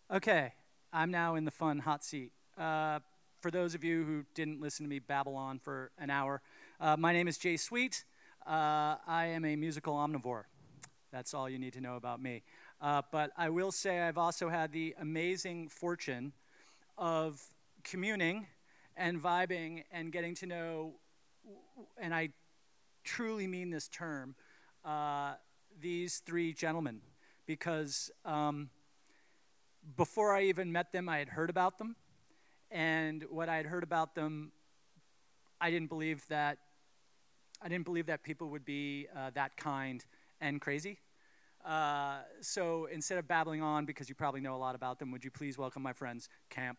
Okay, I'm now in the fun hot seat. For those of you who didn't listen to me babble on for an hour, my name is Jay Sweet. I am a musical omnivore. That's all you need to know about me. But I will say I've also had the amazing fortune of communing and vibing and getting to know, and I truly mean this term, these three gentlemen, because before I even met them, I had heard about them, and what I had heard about them, I didn't believe that people would be that kind and crazy. So instead of babbling on, because you probably know a lot about them, would you please welcome my friends, CAAMP.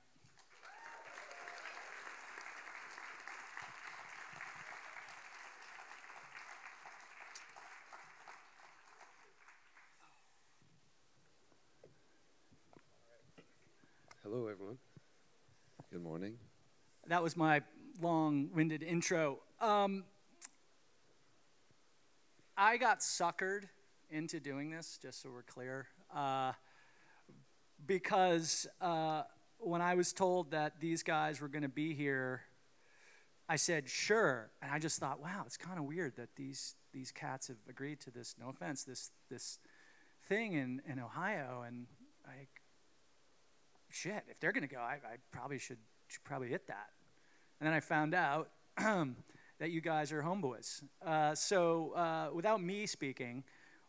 Hello, everyone. Good morning. That was my long-winded intro. I got suckered into doing this, just so we're clear, because when I was told that these guys were going to be here, I said, sure. And I just thought, wow, it's kind of weird that these cats have agreed to this, no offense, this thing in Ohio. And shit, if they're going to go, I probably should probably hit that. And then I found out that you guys are homeboys. So without me speaking,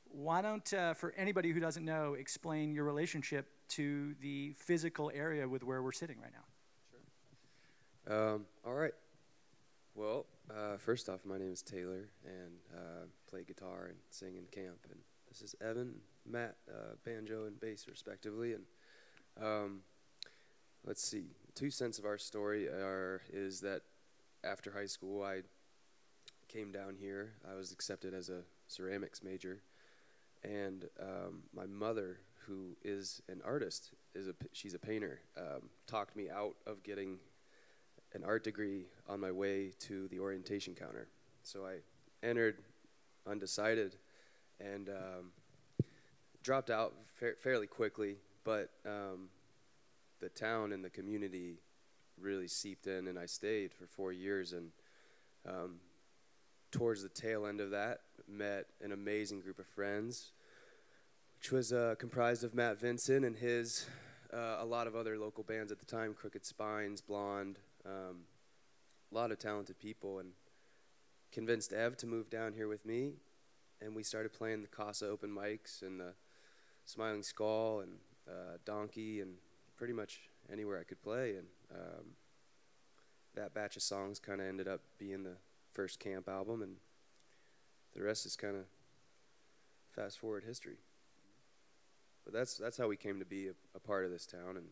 why don't, for anybody who doesn't know, explain your relationship to the physical area with where we're sitting right now? Sure. All right. Well, first off, my name is Taylor, and play guitar and sing in camp. And this is Evan, Matt, banjo and bass, respectively. And let's see. 2 cents of our story is that after high school, I came down here. I was accepted as a ceramics major, and my mother, who is an artist, she's a painter, talked me out of getting an art degree on my way to the orientation counter. So I entered undecided and dropped out fairly quickly, but the town and the community really seeped in, and I stayed for 4 years. And towards the tail end of that, met an amazing group of friends, which was comprised of Matt Vincent and a lot of other local bands at the time, Crooked Spines, Blonde, a lot of talented people, and convinced Ev to move down here with me, and we started playing the Casa open mics and the Smiling Skull and Donkey and pretty much anywhere I could play. And that batch of songs kind of ended up being the first CAAMP album, and the rest is kind of fast forward history. But that's how we came to be a part of this town, and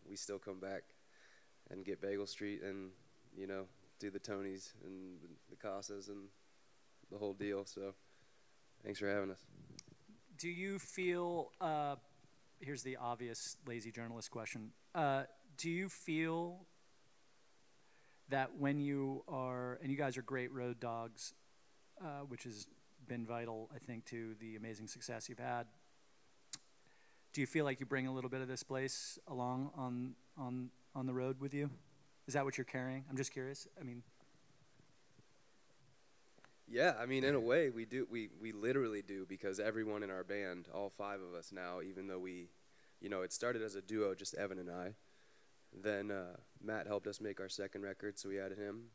we still come back and get Bagel Street and, do the Tonys and the Casas and the whole deal. So thanks for having us. Do you feel, here's the obvious lazy journalist question, do you feel that when you are, and you guys are great road dogs, which has been vital, I think, to the amazing success you've had, do you feel like you bring a little bit of this place along on the road with you? Is that what you're carrying? I'm just curious. Yeah, in a way, we do. We literally do, because everyone in our band, all 5 of us now, even though it started as a duo, just Evan and I. Then Matt helped us make our second record, so we added him.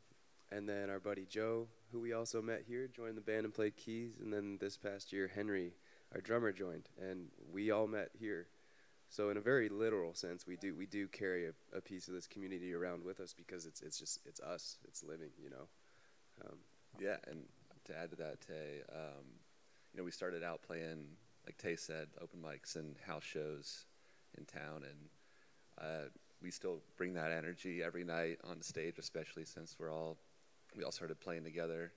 And then our buddy Joe, who we also met here, joined the band and played keys. And then this past year, Henry, our drummer, joined, and we all met here. So in a very literal sense, we do carry a piece of this community around with us, because it's us, it's living, Yeah, and to add to that, Tay, we started out playing, like Tay said, open mics and house shows in town, and we still bring that energy every night on stage, especially since we all started playing together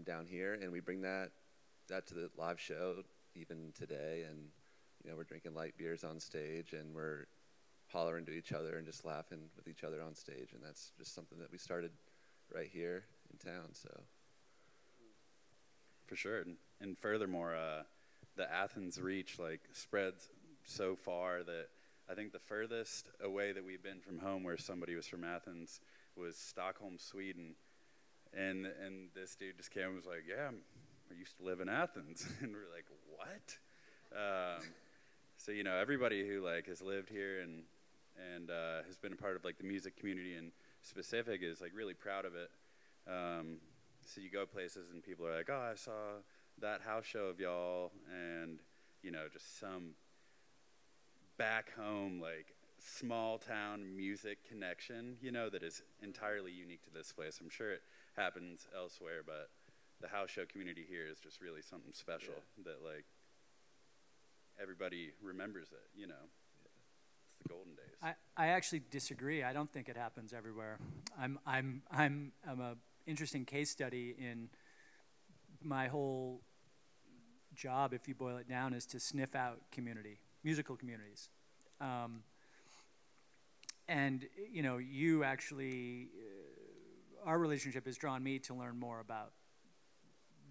down here, and we bring that to the live show even today. And we're drinking light beers on stage, and we're hollering to each other and just laughing with each other on stage, and that's just something that we started right here in town. So for sure. And furthermore, the Athens reach spreads so far that I think the furthest away that we've been from home, where somebody was from Athens, was Stockholm, Sweden. And this dude just came and was like, yeah, I used to live in Athens. And we're like, what? So, you know, everybody who like has lived here and has been a part of like the music community in specific is like really proud of it. So you go places and people are like, oh, I saw that house show of y'all, and you know, just some back home like small town music connection, you know, that is entirely unique to this place. I'm sure it happens elsewhere, but the house show community here is just really something special that like everybody remembers it, you know. It's the golden days. I actually disagree. I don't think it happens everywhere. I'm a interesting case study in my whole job, if you boil it down, is to sniff out musical communities. And, you know, you actually, our relationship has drawn me to learn more about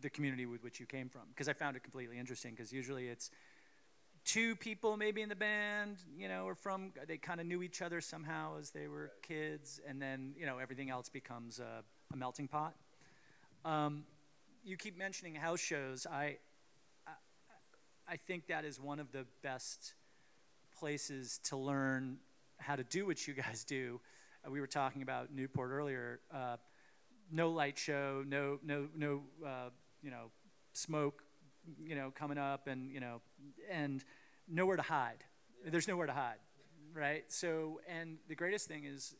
the community with which you came from, because I found it completely interesting, because usually it's two people maybe in the band, you know, or they kind of knew each other somehow as they were kids, and then, you know, everything else becomes a melting pot. You keep mentioning house shows. I think that is one of the best places to learn how to do what you guys do. We were talking about Newport earlier. No light show, no you know, smoke, you know, coming up, and you know, and nowhere to hide. There's nowhere to hide, right? So, and the greatest thing is,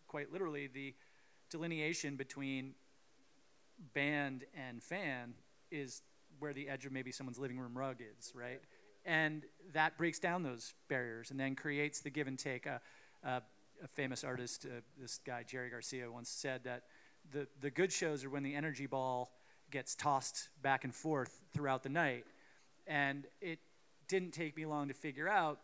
quite literally, the delineation between band and fan is where the edge of maybe someone's living room rug is, right? And that breaks down those barriers and then creates the give and take. A famous artist, this guy Jerry Garcia, once said that the good shows are when the energy ball gets tossed back and forth throughout the night. And it didn't take me long to figure out,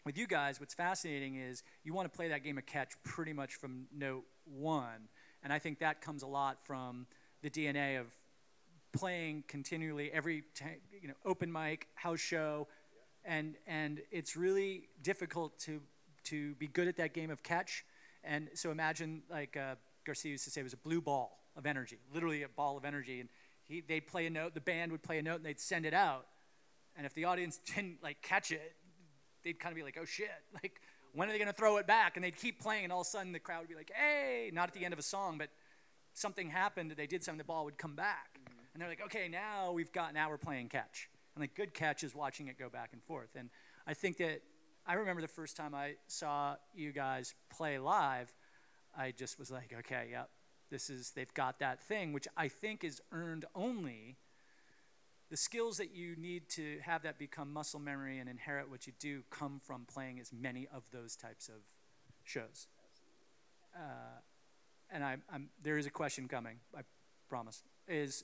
with you guys, what's fascinating is you want to play that game of catch pretty much from note one. And I think that comes a lot from the DNA of playing continually every you know, open mic, house show, and it's really difficult to be good at that game of catch. And so imagine, like Garcia used to say, it was a blue ball of energy, literally a ball of energy, and they'd play a note, the band would play a note, and they'd send it out, and if the audience didn't like catch it, they'd kind of be like, oh shit, like when are they going to throw it back? And they'd keep playing, and all of a sudden the crowd would be like, hey, not at the end of a song, but something happened, they did something, the ball would come back. And they're like, okay, now we're playing catch. And like good catch is watching it go back and forth. And I think that, I remember the first time I saw you guys play live, I just was like, okay, yep, they've got that thing, which I think is earned only. The skills that you need to have that become muscle memory and inherit what you do come from playing as many of those types of shows. And there is a question coming, I promise, is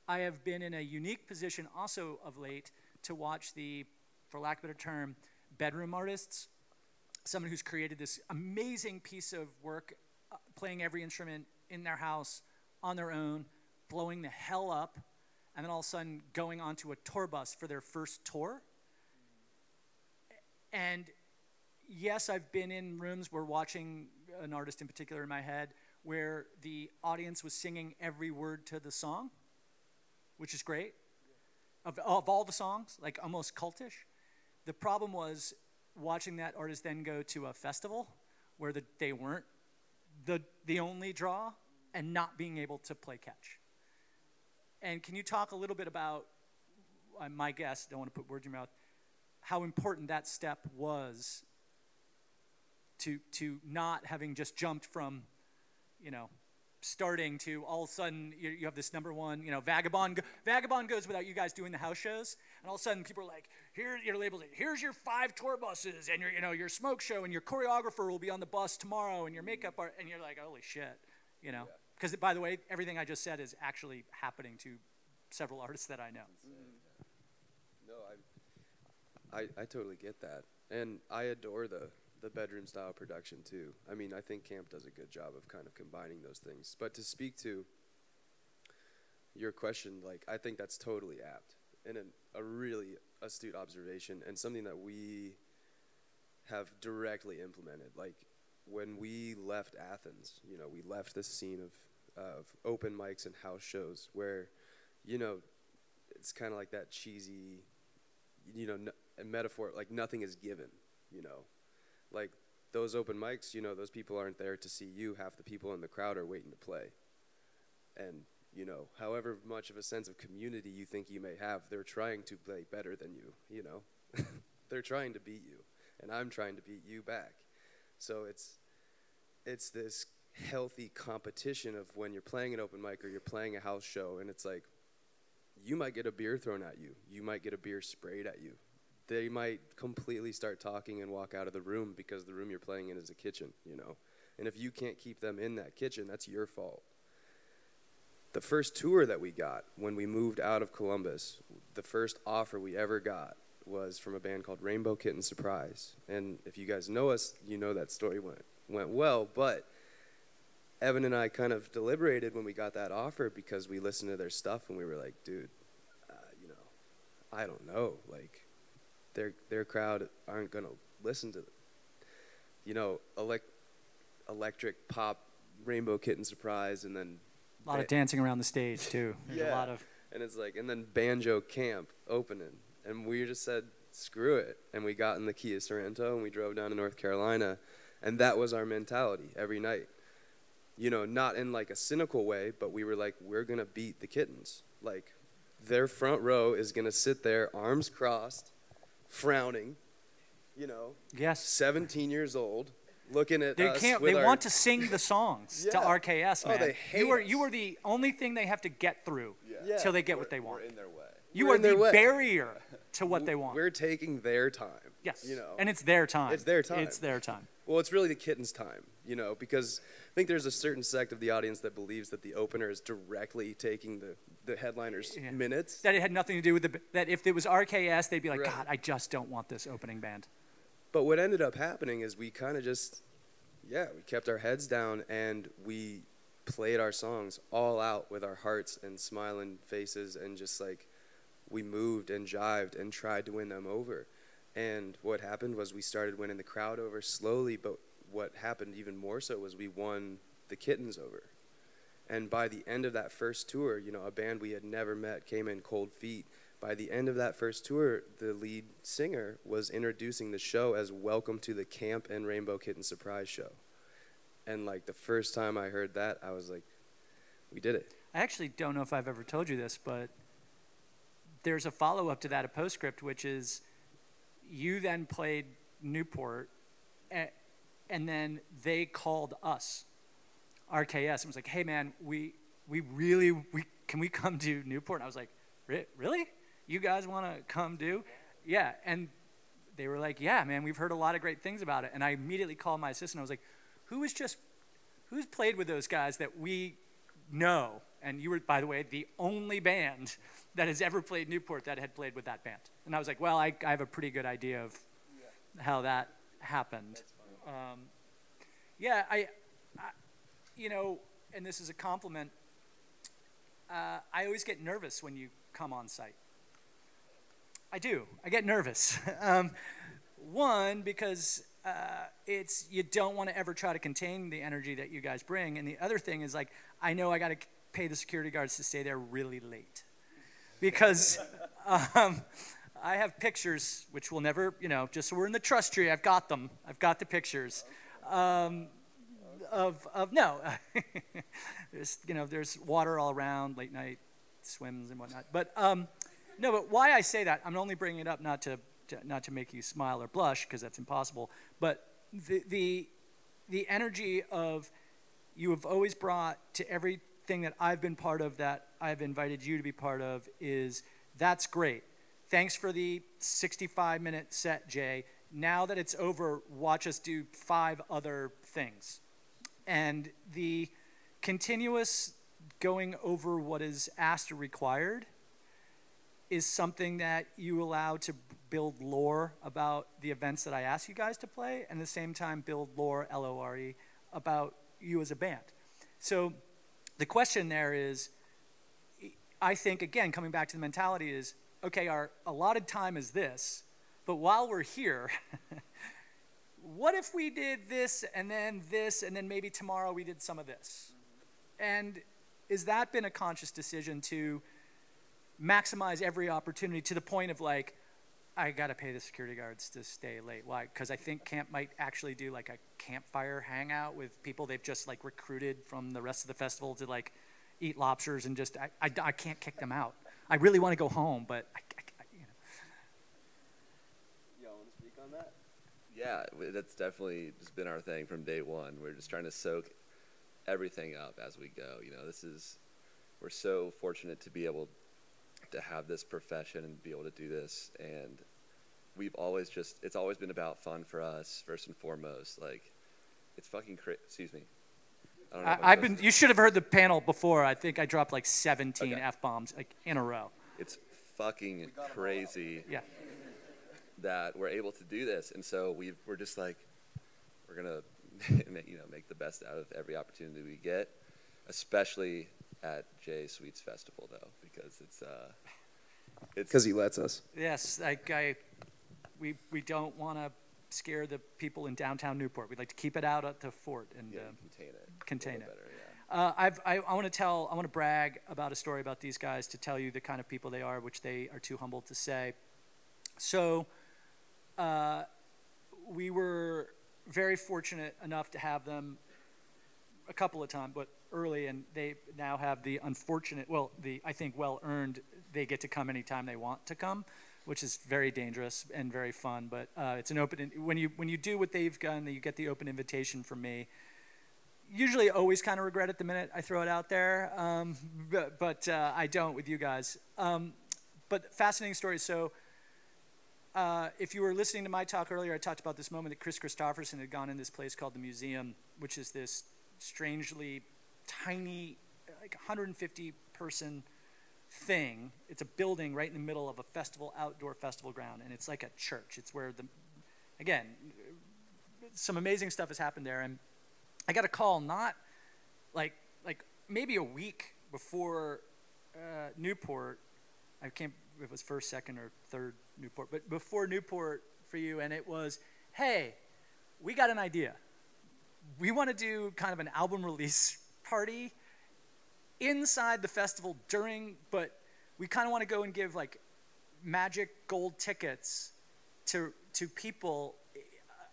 I have been in a unique position also of late to watch the, for lack of a better term, bedroom artists, someone who's created this amazing piece of work, playing every instrument in their house on their own, blowing the hell up, and then all of a sudden going onto a tour bus for their first tour. And yes, I've been in rooms where watching an artist in particular in my head where the audience was singing every word to the song, which is great, of all the songs, like almost cultish. The problem was watching that artist then go to a festival where they weren't the only draw and not being able to play catch. And can you talk a little bit about, my guess, don't want to put words in your mouth, how important that step was to not having just jumped from, you know, starting to all of a sudden you have this number one, you know, Vagabond goes without you guys doing the house shows, and all of a sudden people are like, here, your label's like, here's your 5 tour buses, and your smoke show, and your choreographer will be on the bus tomorrow, and your makeup art, and you're like, holy shit, you know, because by the way, everything I just said is actually happening to several artists that I know. No, I totally get that, and I adore the bedroom style production too. I mean, I think CAAMP does a good job of kind of combining those things. But to speak to your question, like, I think that's totally apt. a really astute observation, and something that we have directly implemented. Like, when we left Athens, you know, we left this scene of open mics and house shows where, you know, it's kind of like that cheesy, you know, metaphor, like nothing is given, you know. Like, those open mics, you know, those people aren't there to see you. Half the people in the crowd are waiting to play. And, you know, however much of a sense of community you think you may have, they're trying to play better than you, you know. They're trying to beat you, and I'm trying to beat you back. So it's this healthy competition of when you're playing an open mic or you're playing a house show, and it's like, you might get a beer thrown at you. You might get a beer sprayed at you. They might completely start talking and walk out of the room because the room you're playing in is a kitchen, you know. And if you can't keep them in that kitchen, that's your fault. The first tour that we got when we moved out of Columbus, the first offer we ever got was from a band called Rainbow Kitten Surprise. And if you guys know us, you know that story went well. But Evan and I kind of deliberated when we got that offer because we listened to their stuff and we were like, dude, you know, I don't know. Like, their crowd aren't going to listen to, you know, electric pop Rainbow Kitten Surprise, and then a lot of dancing around the stage too. There's a lot of, and it's like, and then banjo camp opening, and we just said screw it, and we got in the Kia Sorrento and we drove down to North Carolina, and that was our mentality every night. You know, not in like a cynical way, but we were like, we're gonna beat the Kittens. Like, their front row is gonna sit there, arms crossed, frowning, you know, 17 years old, looking at us. They want to sing the songs to RKS, man. Oh, they hate you are the only thing they have to get through till they get what they want. We're in their way. You are the barrier to what they want. We're taking their time. Yes. You know. And it's their time. It's their time. It's their time. Well, it's really the Kittens' time, you know, because I think there's a certain sect of the audience that believes that the opener is directly taking the headliner's minutes. That it had nothing to do with that if it was RKS, they'd be like, God, I just don't want this opening band. But what ended up happening is we kind of just, we kept our heads down and we played our songs all out with our hearts and smiling faces, and just like we moved and jived and tried to win them over. And what happened was we started winning the crowd over slowly, but what happened even more so was we won the Kittens over. And by the end of that first tour, you know, a band we had never met came in cold feet. By the end of that first tour, the lead singer was introducing the show as Welcome to the CAAMP and Rainbow Kitten Surprise Show. And like the first time I heard that, I was like, we did it. I actually don't know if I've ever told you this, but there's a follow-up to that, a postscript, which is you then played Newport, and then they called us, RKS, and was like, hey, man, can we come to Newport? And I was like, really? You guys want to come do? Yeah, and they were like, yeah, man, we've heard a lot of great things about it. And I immediately called my assistant. I was like, who's played with those guys that we know? And you were, by the way, the only band that has ever played Newport that had played with that band. And I was like, well, I have a pretty good idea of how that happened. I you know, and this is a compliment, I always get nervous when you come on site. I do. I get nervous. One, because you don't want to ever try to contain the energy that you guys bring. And the other thing is, like, I know I got to pay the security guards to stay there really late. Because I have pictures, which will never, you know, just so we're in the trust tree, I've got them. I've got the pictures. There's water all around, late night swims and whatnot. But but why I say that, I'm only bringing it up not to make you smile or blush, because that's impossible. But the energy of you have always brought to everything that I've been part of, that I've invited you to be part of, that's great. Thanks for the 65-minute set, Jay. Now that it's over, watch us do 5 other things. And the continuous going over what is asked or required is something that you allow to build lore about the events that I ask you guys to play, and at the same time build lore, L-O-R-E, about you as a band. So the question there is, I think, again, coming back to the mentality, is okay, our allotted time is this, but while we're here, what if we did this, and then maybe tomorrow we did some of this? And has that been a conscious decision to maximize every opportunity to the point of like, I got to pay the security guards to stay late? Why? Because I think camp might actually do like a campfire hangout with people they've just like recruited from the rest of the festival to like eat lobsters and just, I can't kick them out. I really want to go home, but you know. Y'all want to speak on that? Yeah, that's definitely just been our thing from day one. We're just trying to soak everything up as we go. You know, we're so fortunate to be able to have this profession and be able to do this, and it's always been about fun for us first and foremost. Like, it's fucking excuse me. I don't know you should have heard the panel before. I think I dropped like 17 F-bombs like in a row. It's fucking crazy. Yeah. That we're able to do this, and so we're just like, we're gonna make the best out of every opportunity we get, especially at Jay Sweet's festival though, because it's because he lets us. Yes, we don't want to scare the people in downtown Newport. We'd like to keep it out at the fort and contain it. Better, yeah. I want to brag about a story about these guys to tell you the kind of people they are, which they are too humble to say. So, we were very fortunate enough to have them a couple of times, but early, and they now have the unfortunate, I think well-earned, they get to come anytime they want to come, which is very dangerous and very fun. But it's an open, when you do what they've done, you get the open invitation from me. Usually always kind of regret it the minute I throw it out there, but I don't with you guys. But fascinating story. So if you were listening to my talk earlier, I talked about this moment that Chris Christopherson had gone in this place called the Museum, which is this strangely tiny, like 150-person thing. It's a building right in the middle of a festival, outdoor festival ground, and it's like a church. It's where again, some amazing stuff has happened there. And I got a call not like maybe a week before Newport. I can't, if it was first, second, or third Newport, but before Newport for you, and it was, hey, we got an idea. We want to do kind of an album release party inside the festival but we kind of want to go and give like magic gold tickets to people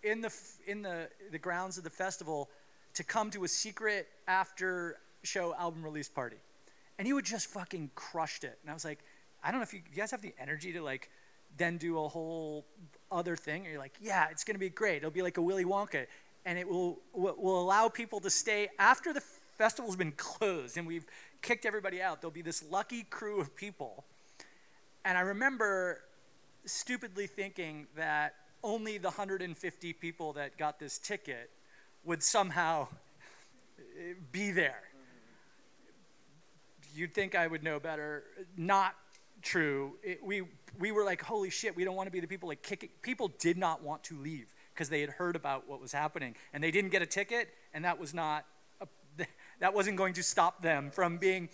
in the grounds of the festival to come to a secret after show album release party. And you had just fucking crushed it. And I was like, I don't know if you guys have the energy to like then do a whole other thing. And you're like, yeah, it's gonna be great. It'll be like a Willy Wonka. And it will allow people to stay after the festival's been closed and we've kicked everybody out. There'll be this lucky crew of people. And I remember stupidly thinking that only the 150 people that got this ticket would somehow be there. You'd think I would know better. Not true. We were like, holy shit, we don't want to be the people like kicking. People did not want to leave because they had heard about what was happening, and they didn't get a ticket, and that wasn't going to stop them from being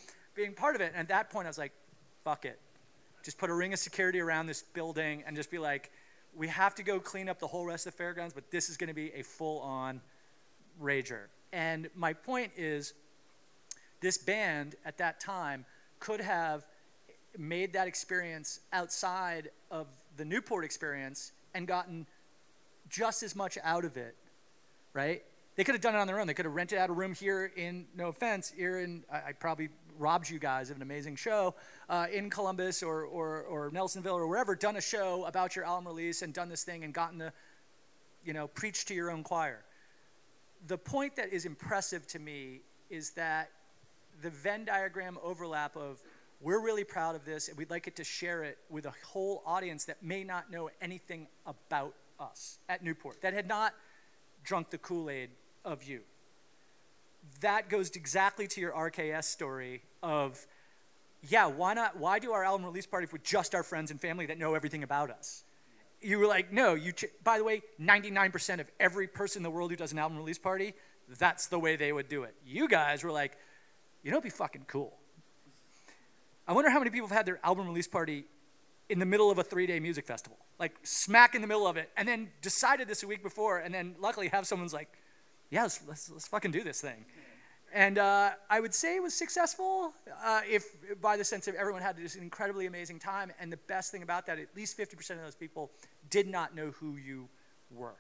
part of it. And at that point, I was like, fuck it. Just put a ring of security around this building and just be like, we have to go clean up the whole rest of the fairgrounds, but this is going to be a full-on rager. And my point is, this band at that time could have made that experience outside of the Newport experience and gotten just as much out of it, right? They could have done it on their own. They could have rented out a room here in, no offense, I probably robbed you guys of an amazing show in Columbus or Nelsonville or wherever, done a show about your album release and done this thing and gotten to, preach to your own choir. The point that is impressive to me is that the Venn diagram overlap of we're really proud of this and we'd like it to share it with a whole audience that may not know anything about us at Newport, that had not drunk the Kool-Aid of you. That goes exactly to your RKS story of, yeah, why do our album release party with just our friends and family that know everything about us? You were like, no, by the way, 99% of every person in the world who does an album release party, that's the way they would do it. You guys were like, it'd be fucking cool. I wonder how many people have had their album release party in the middle of a 3-day music festival, like smack in the middle of it, and then decided this a week before, and then luckily have someone's like, yeah, let's fucking do this thing. And I would say it was successful if by the sense of everyone had this incredibly amazing time. And the best thing about that, at least 50% of those people did not know who you were,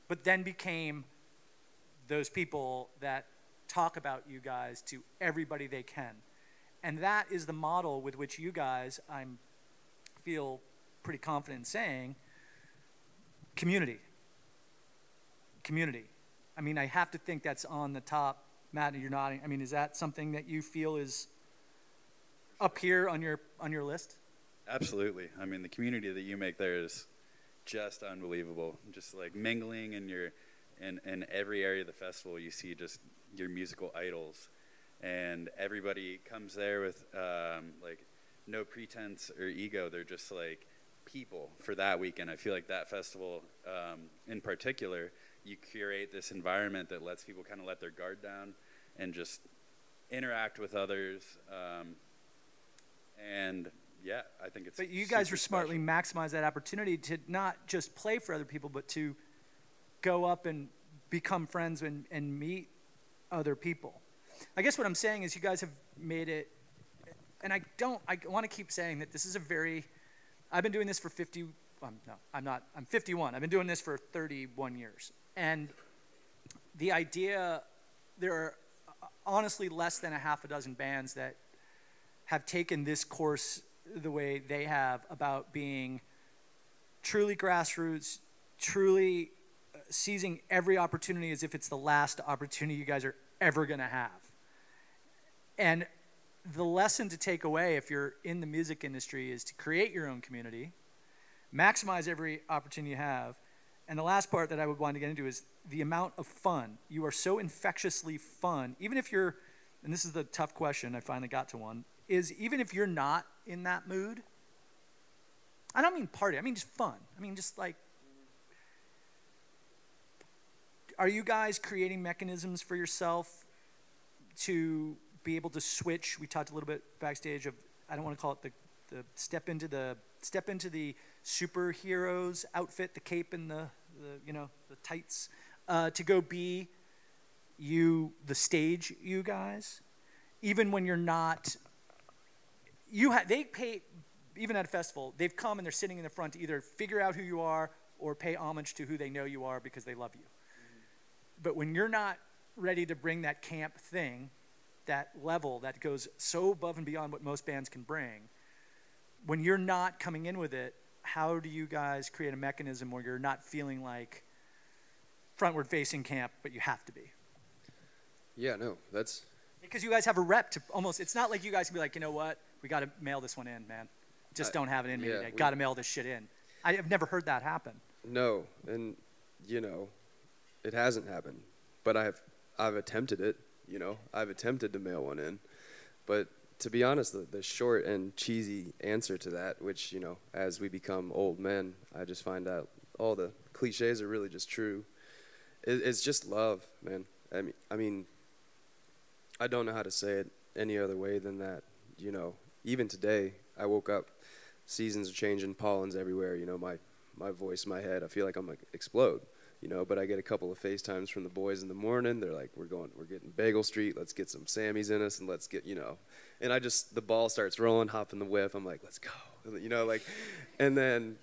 but then became those people that talk about you guys to everybody they can. And that is the model with which you guys, I feel pretty confident in saying, community. Community. I mean, I have to think that's on the top. Matt, you're nodding. I mean, is that something that you feel is up here on your list? Absolutely. I mean, the community that you make there is just unbelievable. Just like mingling in every area of the festival, you see just your musical idols, and everybody comes there with like no pretense or ego. They're just like people for that weekend. I feel like that festival in particular, you curate this environment that lets people kind of let their guard down and just interact with others. And yeah, I think it's. But you guys were smartly maximize that opportunity to not just play for other people, but to go up and become friends and meet other people. I guess what I'm saying is you guys have made it, and I want to keep saying that this is I've been doing this for 50, no, I'm 51. I've been doing this for 31 years. And the idea, there are honestly less than a half a dozen bands that have taken this course the way they have about being truly grassroots, truly seizing every opportunity as if it's the last opportunity you guys are ever going to have. And the lesson to take away if you're in the music industry is to create your own community, maximize every opportunity you have, and the last part that I would want to get into is the amount of fun. You are so infectiously fun, even if you're, and this is the tough question, I finally got to one, is even if you're not in that mood, I don't mean party, I mean just fun. I mean just like, are you guys creating mechanisms for yourself to be able to switch? We talked a little bit backstage of, I don't want to call it the step into the superheroes outfit, the cape and the tights, to go be you, the stage you guys, even when you're not. They pay, even at a festival, they've come and they're sitting in the front to either figure out who you are or pay homage to who they know you are because they love you. But when you're not ready to bring that camp thing, that level that goes so above and beyond what most bands can bring, when you're not coming in with it, how do you guys create a mechanism where you're not feeling like frontward facing camp, but you have to be? Yeah, no, that's... Because you guys have a rep to almost, it's not like you guys can be like, you know what, we got to mail this one in, man. Just don't have it in me today. Got to mail this shit in. I have never heard that happen. No, and, it hasn't happened. But I've attempted it, I've attempted to mail one in. But to be honest, the short and cheesy answer to that, which, as we become old men, I just find out all the cliches are really just true. It's just love, man. I mean, I don't know how to say it any other way than that. Even today, I woke up, seasons are changing, pollen's everywhere, my voice, my head, I feel like I'm like explode. But I get a couple of FaceTimes from the boys in the morning. They're like, we're getting Bagel Street. Let's get some Sammys in us, and let's get, and the ball starts rolling, hop in the whip. I'm like, let's go, and then.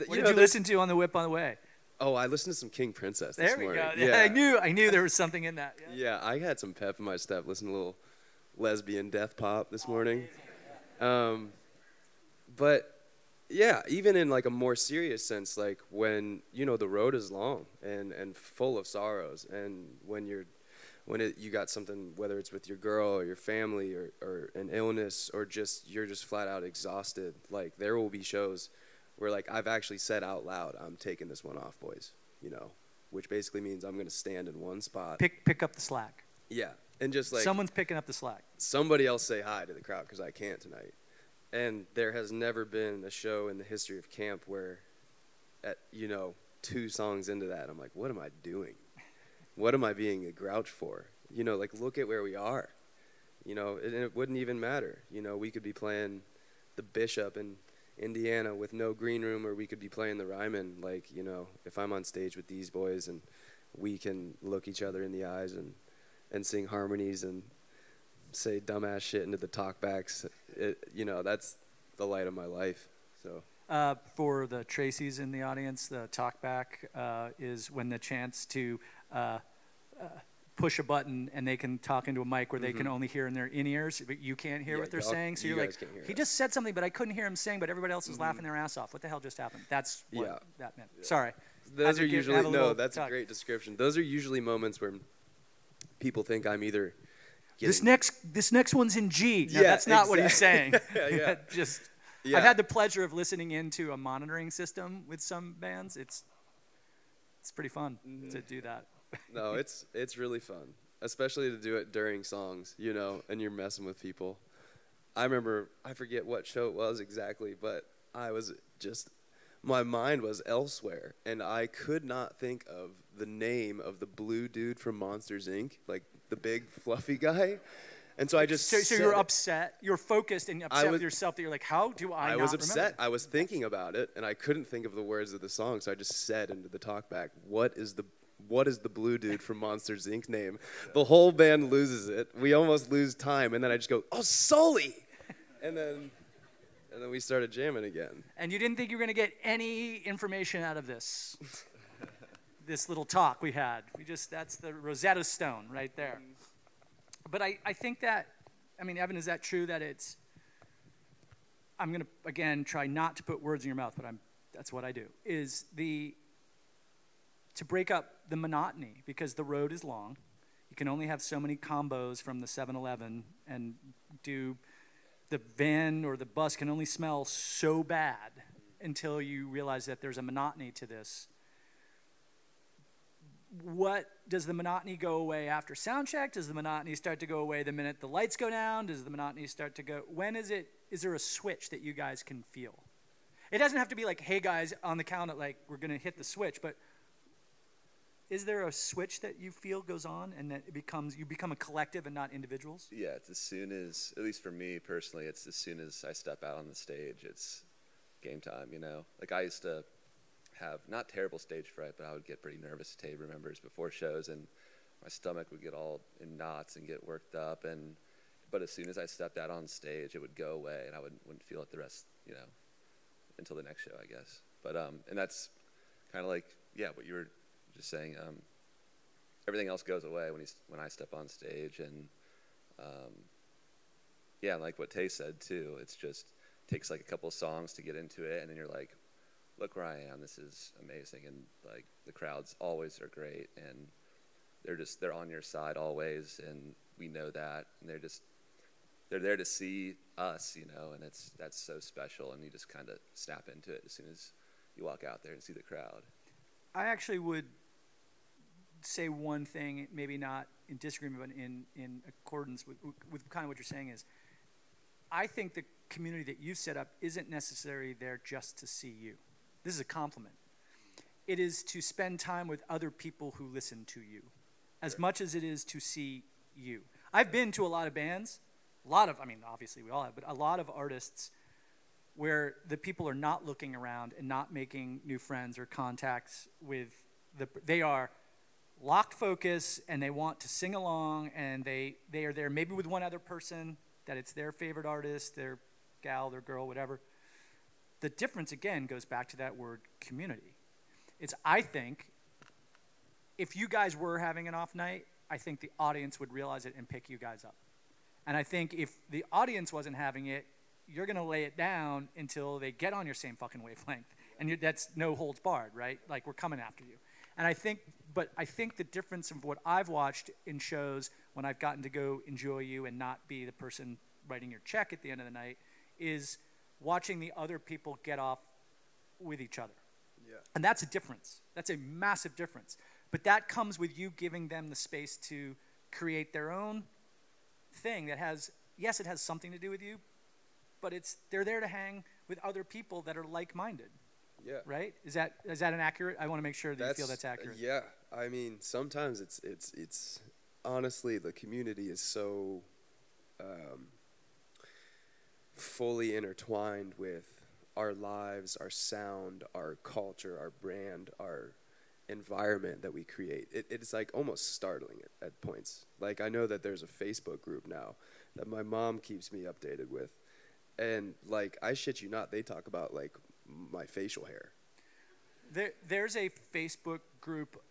What did you listen to on the whip on the way? Oh, I listened to some King Princess this morning. There we go. Yeah. I knew there was something in that. Yeah, I had some pep in my step. Listening to a little lesbian death pop this morning. But. Yeah, even in like a more serious sense, like when the road is long and full of sorrows, and when you got something, whether it's with your girl or your family or an illness or you're just flat out exhausted, like there will be shows where like I've actually said out loud, I'm taking this one off, boys, which basically means I'm gonna stand in one spot. Pick up the slack. Yeah, and just like someone's picking up the slack. Somebody else say hi to the crowd because I can't tonight. And there has never been a show in the history of camp where, at 2 songs into that, I'm like, what am I doing? What am I being a grouch for? Like look at where we are. And it wouldn't even matter. We could be playing the Bishop in Indiana with no green room where we could be playing the Ryman, like, you know, if I'm on stage with these boys and we can look each other in the eyes and sing harmonies and say dumbass shit into the talkbacks, you know, that's the light of my life. So for the Tracys in the audience, the talkback is when the chance to push a button and they can talk into a mic where they can only hear in their in-ears, but you can't hear what they're saying. So you're like, he just said something, but I couldn't hear him saying, but everybody else is laughing their ass off. What the hell just happened? That's what that meant. Yeah. Sorry. Those are usually, no, that's a great description. Those are usually moments where people think I'm either this next one's in G. No, that's not what he's saying. I've had the pleasure of listening into a monitoring system with some bands. It's pretty fun to do that. No, it's really fun, especially to do it during songs, you know, and you're messing with people. I remember, I forget what show it was exactly, but I was just, my mind was elsewhere, and I could not think of the name of the blue dude from Monsters, Inc., like the big fluffy guy. And so I just So you're upset, you're focused and upset with yourself that you're like, how do I not was upset. Remember? I was thinking about it, and I couldn't think of the words of the song, so I just said into the talkback, what is the blue dude from Monsters, Inc. name? The whole band loses it. We almost lose time, and then I just go, oh, Sully! And then we started jamming again. And you didn't think you were going to get any information out of this little talk we had. That's the Rosetta Stone right there. But I think that, I mean, Evan, is that true that I'm going to, again, try not to put words in your mouth, but that's what I do, is to break up the monotony, because the road is long. You can only have so many combos from the 7-Eleven, and the van or the bus can only smell so bad until you realize that there's a monotony to this. What does the monotony go away after sound check? Does the monotony start to go away the minute the lights go down? Does the monotony start to go? Is there a switch that you guys can feel? It doesn't have to be like, hey guys, on the count, like we're going to hit the switch, but is there a switch that you feel goes on and that you become a collective and not individuals? Yeah, it's as soon as, at least for me personally, it's as soon as I step out on the stage, it's game time, you know? Like I used to have not terrible stage fright, but I would get pretty nervous to table members before shows, and my stomach would get all in knots and get worked up. But as soon as I stepped out on stage, it would go away, and I wouldn't feel it the rest, you know, until the next show, I guess. But and that's kind of like, yeah, what you were just saying. Everything else goes away when I step on stage, and yeah, like what Tay said too. It's just takes like a couple of songs to get into it, and then you're like, look where I am, this is amazing. And like the crowds always are great, and they're on your side always, and we know that, and they're there to see us, you know, and that's so special, and you just kind of snap into it as soon as you walk out there and see the crowd. I actually would say one thing, maybe not in disagreement, but in accordance with kind of what you're saying is, I think the community that you've set up isn't necessarily there just to see you. This is a compliment. It is to spend time with other people who listen to you, as much as it is to see you. I've been to a lot of bands, I mean, obviously we all have, but a lot of artists where the people are not looking around and not making new friends or contacts with they are locked focus, and they want to sing along, and they are there maybe with one other person, that it's their favorite artist, their gal, their girl, whatever. The difference, again, goes back to that word community. I think, if you guys were having an off night, I think the audience would realize it and pick you guys up. And I think if the audience wasn't having it, you're going to lay it down until they get on your same fucking wavelength. And that's no holds barred, right? Like, we're coming after you. And I think the difference of what I've watched in shows when I've gotten to go enjoy you and not be the person writing your check at the end of the night is watching the other people get off with each other. Yeah. And that's a difference. That's a massive difference. But that comes with you giving them the space to create their own thing that yes, it has something to do with you, but they're there to hang with other people that are like-minded. Yeah. Right? Is that an accurate? I want to make sure that you feel that's accurate. Yeah. I mean, sometimes it's honestly, the community is so fully intertwined with our lives, our sound, our culture, our brand, our environment that we create. It's like almost startling at points. Like, I know that there's a Facebook group now that my mom keeps me updated with, and like, I shit you not, they talk about like my facial hair. There's a Facebook group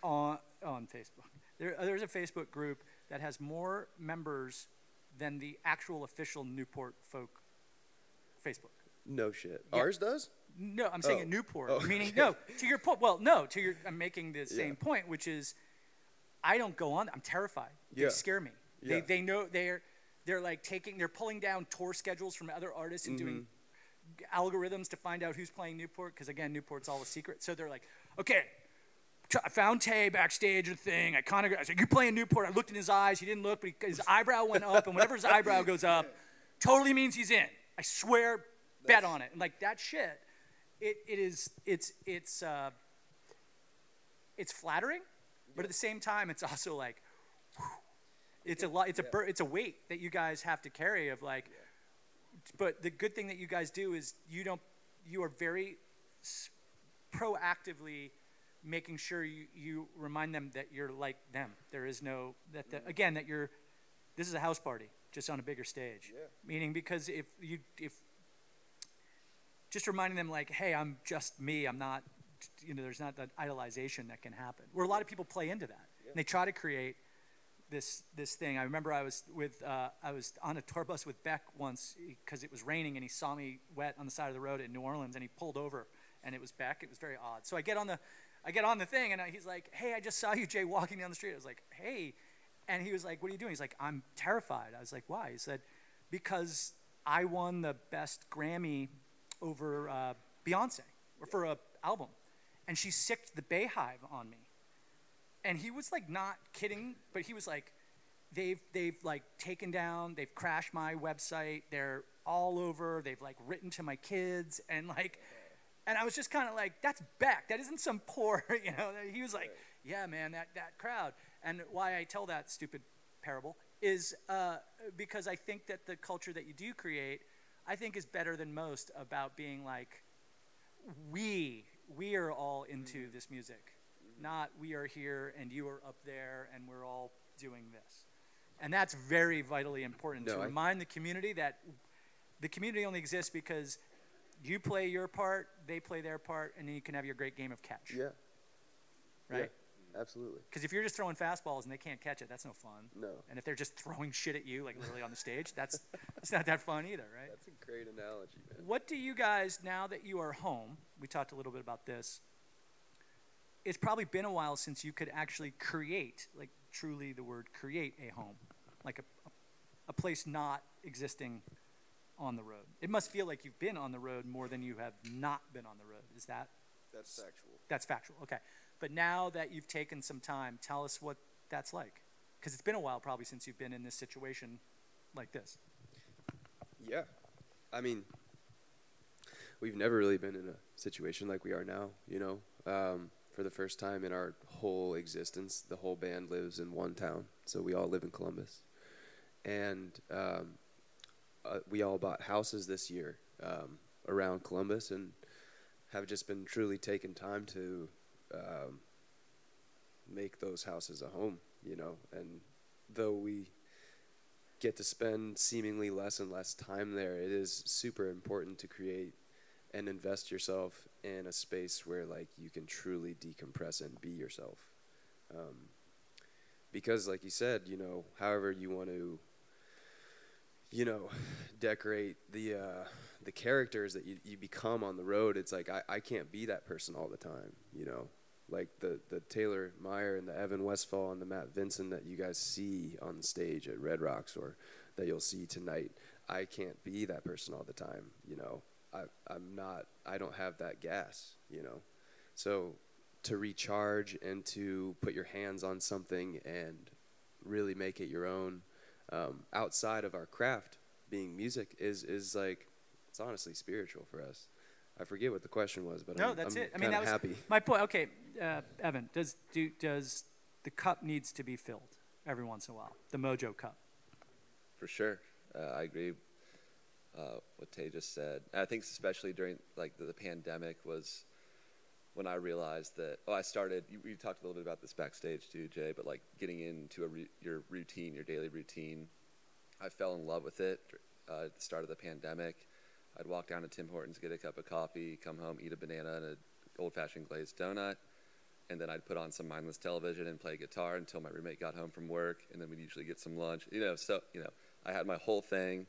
on Facebook. There's a Facebook group that has more members than the actual official Newport Folk Facebook. No shit. Yeah. Ours does? No, I'm saying at Newport. Oh, meaning, okay. no, to your point. Well, no, I'm making the same point, which is, I don't go on. I'm terrified. They scare me. Yeah. They know they're like they're pulling down tour schedules from other artists and doing algorithms to find out who's playing Newport, because again, Newport's all a secret. So they're like, okay, I found Tay backstage at the thing. I said, you playing Newport? I looked in his eyes. He didn't look, but his eyebrow went up, and whenever his eyebrow goes up, totally means he's in. I swear, bet on it. And like that shit, it's flattering, but at the same time, it's also like, whew, it's a lot. It's a weight that you guys have to carry of like. But the good thing that you guys do is you are very proactively making sure you remind them that you're like them. There is no again that this is a house party just on a bigger stage. Yeah. Meaning, because if just reminding them like, hey, I'm just me. I'm not, there's not that idolization that can happen. Where a lot of people play into that. And they try to create this thing. I remember I was on a tour bus with Beck once because it was raining, and he saw me wet on the side of the road in New Orleans, and he pulled over, and it was Beck. It was very odd. So I get on the thing, and he's like, hey, I just saw you, Jay, walking down the street. I was like, hey. And he was like, what are you doing? He's like, I'm terrified. I was like, why? He said, because I won the best Grammy over Beyonce, or for an album. And she sicked the Bayhive on me. And he was like not kidding, but he was like, they've like taken down, they've crashed my website, they're all over, they've like written to my kids, and like, and I was just kind of like, that's Beck, that isn't some poor, He was like, yeah, man, that crowd. And why I tell that stupid parable is because I think that the culture that you do create, I think is better than most about being like, we are all into this music. Not we are here and you are up there and we're all doing this. And that's very vitally important to remind the community that the community only exists because you play your part, they play their part, and then you can have your great game of catch. Yeah. Right? Yeah, absolutely. Because if you're just throwing fastballs and they can't catch it, that's no fun. No. And if they're just throwing shit at you, like literally on the stage, it's not that fun either, right? That's a great analogy, man. What do you guys, now that you are home, we talked a little bit about this, it's probably been a while since you could actually create, like truly the word create, a home, like a place not existing on the road. It must feel like you've been on the road more than you have not been on the road. Is that? That's factual. That's factual, okay. But now that you've taken some time, tell us what that's like. Because it's been a while probably since you've been in this situation like this. Yeah. I mean, we've never really been in a situation like we are now, For the first time in our whole existence, the whole band lives in one town. So we all live in Columbus. And we all bought houses this year around Columbus and have just been truly taking time to make those houses a home, And though we get to spend seemingly less and less time there, it is super important to create and invest yourself in a space where like you can truly decompress and be yourself. Because like you said, however you want to, decorate the characters that you become on the road, it's like I can't be that person all the time, Like the Taylor Meyer and the Evan Westfall and the Matt Vincent that you guys see on the stage at Red Rocks or that you'll see tonight. I can't be that person all the time, I don't have that gas, So to recharge and to put your hands on something and really make it your own, outside of our craft being music is like, it's honestly spiritual for us. I forget what the question was, but no, that's it. I mean, that was happy. My point. Okay, Evan, does the cup needs to be filled every once in a while? The Mojo cup. For sure. I agree. what Tay just said. And I think especially during like the pandemic was when I realized that, I started, you talked a little bit about this backstage too, Jay, but like getting into your routine, your daily routine, I fell in love with it at the start of the pandemic. I'd walk down to Tim Hortons, get a cup of coffee, come home, eat a banana and an old-fashioned glazed donut, and then I'd put on some mindless television and play guitar until my roommate got home from work, and then we'd usually get some lunch. I had my whole thing.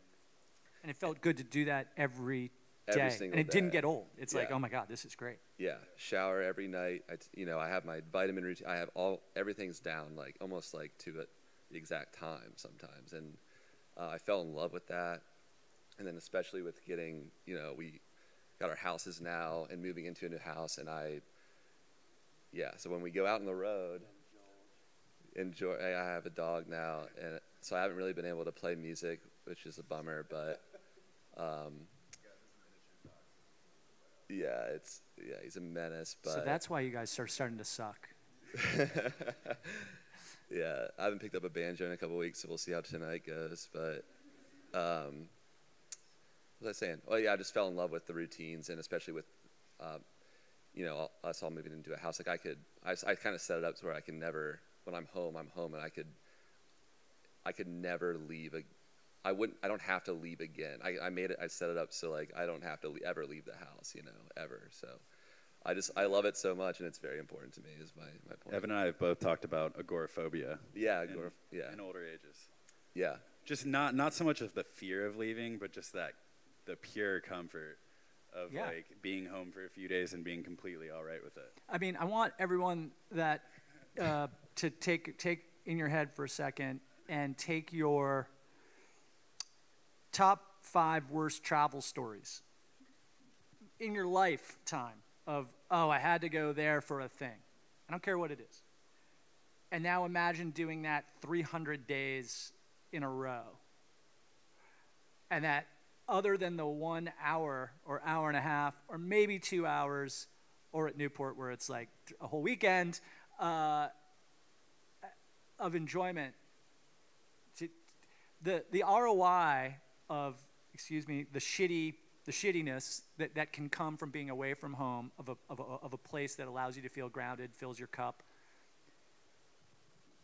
And it felt good to do that every day. Every single and it day. didn't get old. It's like, oh my God, this is great. Yeah, shower every night. I have my vitamin routine. I have everything's down, like almost like to the exact time sometimes. And I fell in love with that. And then especially with getting, we got our houses now and moving into a new house. And so when we go out on the road, I have a dog now. And so I haven't really been able to play music, which is a bummer, but he's a menace. But So that's why you guys are starting to suck. Yeah, I haven't picked up a banjo in a couple weeks, so we'll see how tonight goes. But what was I saying? Oh yeah, I just fell in love with the routines, and especially with us all moving into a house. Like I kind of set it up to where I can never, when I'm home, and I could never leave. I don't have to leave again. I set it up so like I don't have to ever leave the house, ever. So I love it so much, and it's very important to me. Is my point. Evan and I have both talked about agoraphobia. Yeah, in older ages. Yeah. Just not so much of the fear of leaving, but just the pure comfort of like being home for a few days and being completely all right with it. I mean, I want everyone that to take in your head for a second and take your top 5 worst travel stories in your lifetime of, I had to go there for a thing. I don't care what it is. And now imagine doing that 300 days in a row. And that other than the 1 hour or hour and a half or maybe 2 hours, or at Newport where it's like a whole weekend of enjoyment, the ROI of, the shittiness that can come from being away from home, of a place that allows you to feel grounded, fills your cup.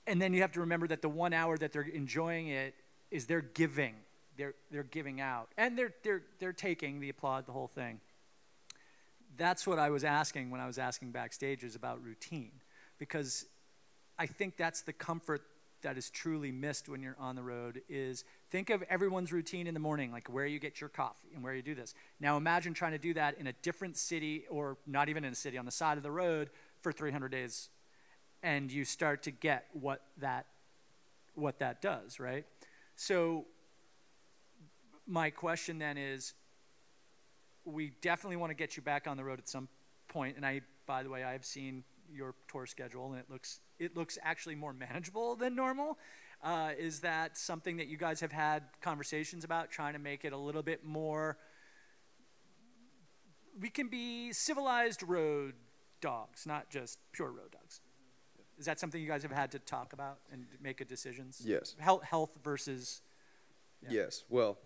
And then you have to remember that the 1 hour that they're enjoying it is they're giving. They're giving out. And they're taking the applaud, the whole thing. That's what I was asking when I was asking backstage, is about routine. Because I think that's the comfort that is truly missed when you're on the road. Is think of everyone's routine in the morning, like where you get your coffee and where you do this. Now imagine trying to do that in a different city, or not even in a city, on the side of the road for 300 days. And you start to get what that does, right? So my question then is, we definitely want to get you back on the road at some point. And by the way, I've seen your tour schedule, and it looks actually more manageable than normal. Is that something that you guys have had conversations about, trying to make it a little bit more, we can be civilized road dogs, not just pure road dogs? Is that something you guys have had to talk about and make a decisions? Yes. Health versus... Yeah. Yes. Well,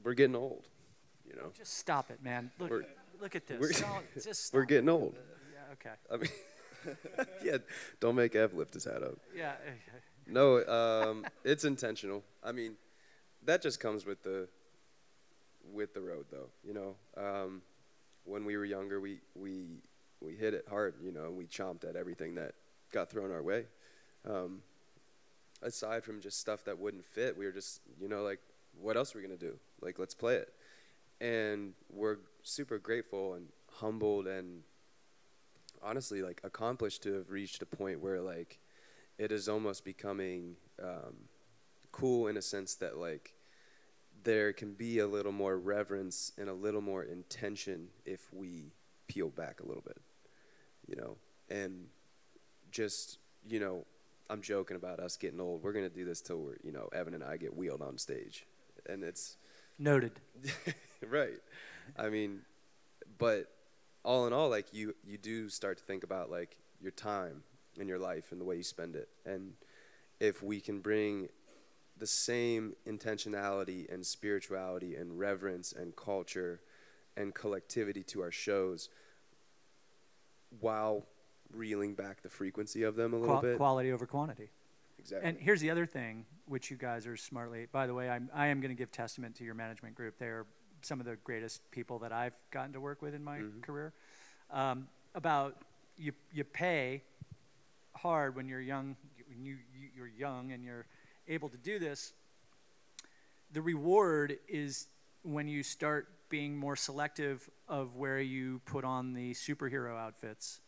we're getting old, Just stop it, man. Look at this. Just stop. We're getting old. Yeah, okay. I mean, don't make Ev lift his hat up. Yeah. No, it's intentional. I mean, that just comes with the road, though. When we were younger, we hit it hard, and we chomped at everything that got thrown our way. Aside from just stuff that wouldn't fit, we were just, like, what else are we going to do? Like, let's play it. And we're super grateful and humbled and honestly, like, accomplished to have reached a point where, like, it is almost becoming cool in a sense that, like, there can be a little more reverence and a little more intention if we peel back a little bit, and just, I'm joking about us getting old. We're going to do this till we're, Evan and I get wheeled on stage. And it's... Noted. Right. I mean, but all in all, like, you do start to think about, like, your time in your life and the way you spend it. And if we can bring the same intentionality and spirituality and reverence and culture and collectivity to our shows while reeling back the frequency of them a little bit. Quality over quantity. Exactly. And here's the other thing, which you guys are smartly, by the way, I am going to give testament to your management group. They are some of the greatest people that I've gotten to work with in my career. About you pay hard when you're young, you're young and you're able to do this. The reward is when you start being more selective of where you put on the superhero outfits.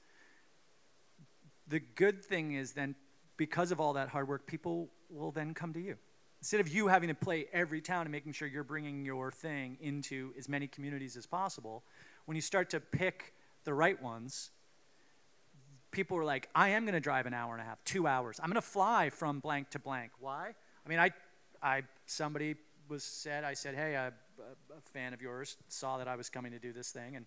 The good thing is then, because of all that hard work, people will then come to you. Instead of you having to play every town and making sure you're bringing your thing into as many communities as possible, when you start to pick the right ones, people are like, I am going to drive an hour and a half, 2 hours. I'm going to fly from blank to blank. Why? I mean, somebody I said, hey, a fan of yours saw that I was coming to do this thing, and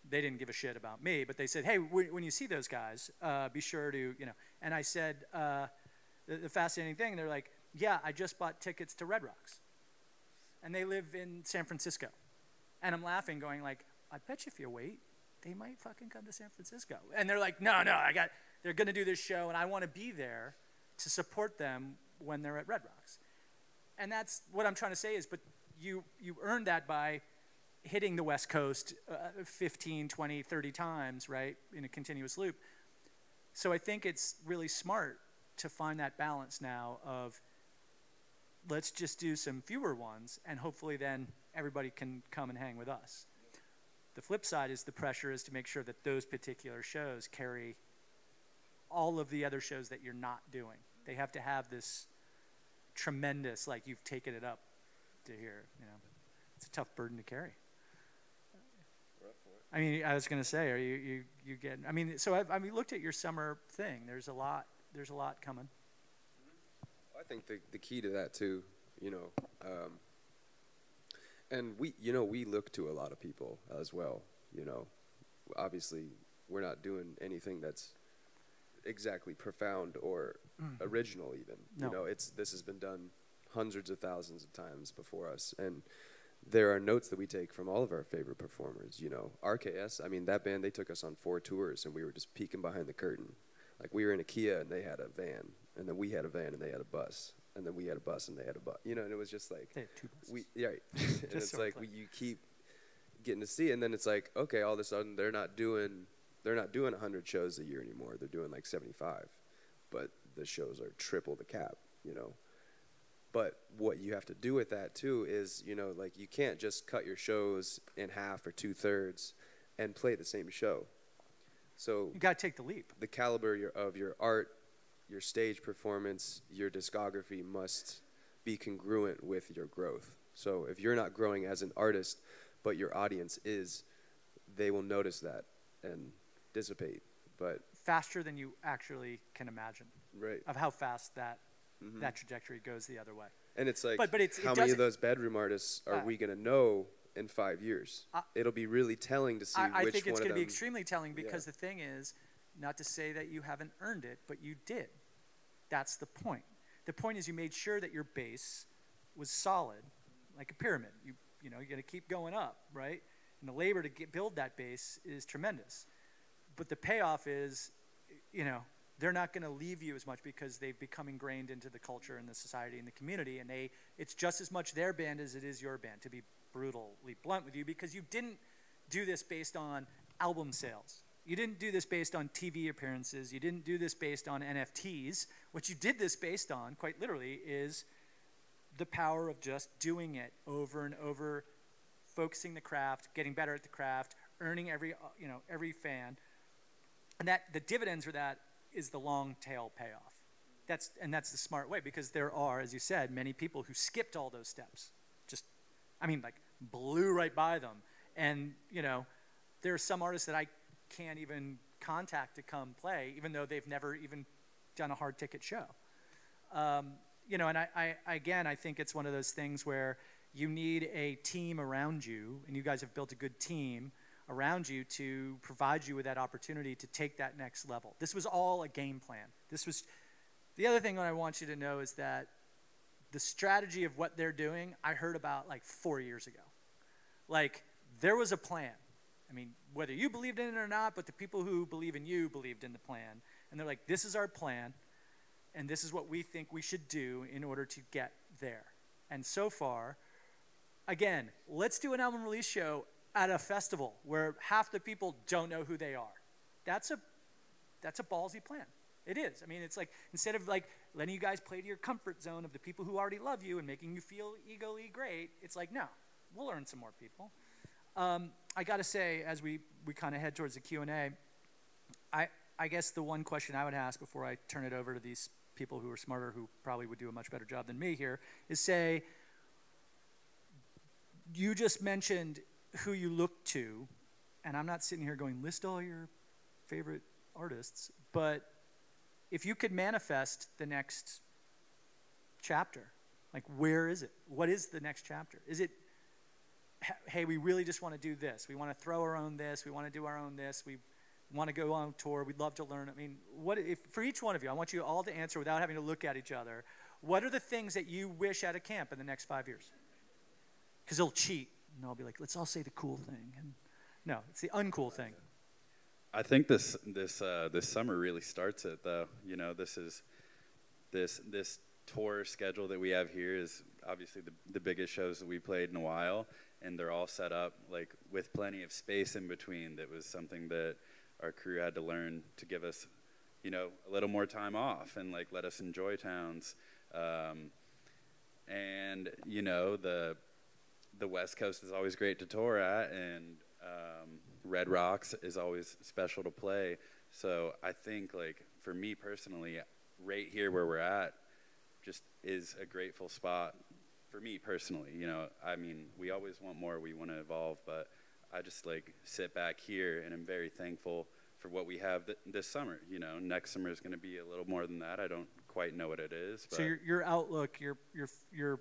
they didn't give a shit about me, but they said, hey, when you see those guys, be sure to, and I said, the fascinating thing, they're like, yeah, I just bought tickets to Red Rocks, and they live in San Francisco, and I'm laughing, going like, I bet you if you wait, they might fucking come to San Francisco, and they're like, no, they're going to do this show, and I want to be there to support them when they're at Red Rocks. And that's what I'm trying to say is, but you earned that by hitting the West Coast 15, 20, 30 times, right, in a continuous loop. So I think it's really smart to find that balance now of let's just do some fewer ones, and hopefully then everybody can come and hang with us. The flip side is the pressure is to make sure that those particular shows carry all of the other shows that you're not doing. They have to have this tremendous, like you've taken it up to here, It's a tough burden to carry. I mean, I was going to say, are you get? I mean, so I looked at your summer thing. There's a lot coming. I think the key to that too, and we look to a lot of people as well. Obviously we're not doing anything that's exactly profound or original even. No. This has been done hundreds of thousands of times before us, and there are notes that we take from all of our favorite performers. RKS, I mean, that band, they took us on 4 tours, and we were just peeking behind the curtain. Like, we were in a Kia, and they had a van, and then we had a van, and they had a bus, and then we had a bus, and they had a bus. And it was just like, they had 2 buses. Right. And it's like you keep getting to see, and then it's like, okay, all of a sudden they're not doing 100 shows a year anymore. They're doing like 75, but the shows are triple the cap. But what you have to do with that too is, like, you can't just cut your shows in half or 2/3 and play the same show. So you got to take the leap. The caliber of your art, your stage performance, your discography must be congruent with your growth. So if you're not growing as an artist, but your audience is, they will notice that and dissipate. But faster than you actually can imagine. Right. Of how fast that trajectory goes the other way. And it's like, but how many of those bedroom artists are we going to know in 5 years? It'll be really telling to see which one of them. I think it's going to be extremely telling, because the thing is, not to say that you haven't earned it, but you did. That's the point. The point is you made sure that your base was solid, like a pyramid. You're going to keep going up, right? And the labor to build that base is tremendous. But the payoff is, they're not going to leave you as much because they've become ingrained into the culture and the society and the community, and it's just as much their band as it is your band, to be brutally blunt with you, because you didn't do this based on album sales. You didn't do this based on TV appearances. You didn't do this based on NFTs. What you did this based on, quite literally, is the power of just doing it over and over, focusing the craft, getting better at the craft, earning every fan. And that the dividends for that is the long tail payoff. That's the smart way, because there are, as you said, many people who skipped all those steps. Blew right by them. And, there are some artists that I can't even contact to come play, even though they've never even done a hard ticket show. And I think it's one of those things where you need a team around you, and you guys have built a good team around you to provide you with that opportunity to take that next level. This was all a game plan. The other thing that I want you to know is that the strategy of what they're doing, I heard about like 4 years ago. Like, there was a plan. I mean, whether you believed in it or not, but the people who believe in you believed in the plan. And they're like, this is our plan, and this is what we think we should do in order to get there. And so far, again, let's do an album release show at a festival where half the people don't know who they are. That's a ballsy plan. It is. I mean, it's like, instead of like letting you guys play to your comfort zone of the people who already love you and making you feel egoly great, it's like, no, we'll earn some more people. I got to say, as we kind of head towards the Q&A, I guess the one question I would ask before I turn it over to these people who are smarter, who probably would do a much better job than me here, is say, you just mentioned who you look to, and I'm not sitting here going, list all your favorite artists, but if you could manifest the next chapter, like, where is it? What is the next chapter? Is it, hey, we really just want to do this. We want to throw our own this. We want to do our own this. We want to go on tour. We'd love to learn. I mean, what if, for each one of you, I want you all to answer without having to look at each other, what are the things that you wish at a camp in the next 5 years? Because they'll cheat, and they'll be like, let's all say the cool thing. And no, it's the uncool thing. I think this summer really starts it, though. You know, this tour schedule that we have here is obviously the biggest shows that we played in a while, and they're all set up like with plenty of space in between. That was something that our crew had to learn to give us, you know, a little more time off and like let us enjoy towns. And you know, the West Coast is always great to tour at, and Red Rocks is always special to play. So I think, like, for me personally, right here where we're at just is a grateful spot for me personally. You know, I mean, we always want more, we want to evolve, but I just like sit back here and I'm very thankful for what we have this summer. You know, next summer is going to be a little more than that. I don't quite know what it is. But so your outlook, you're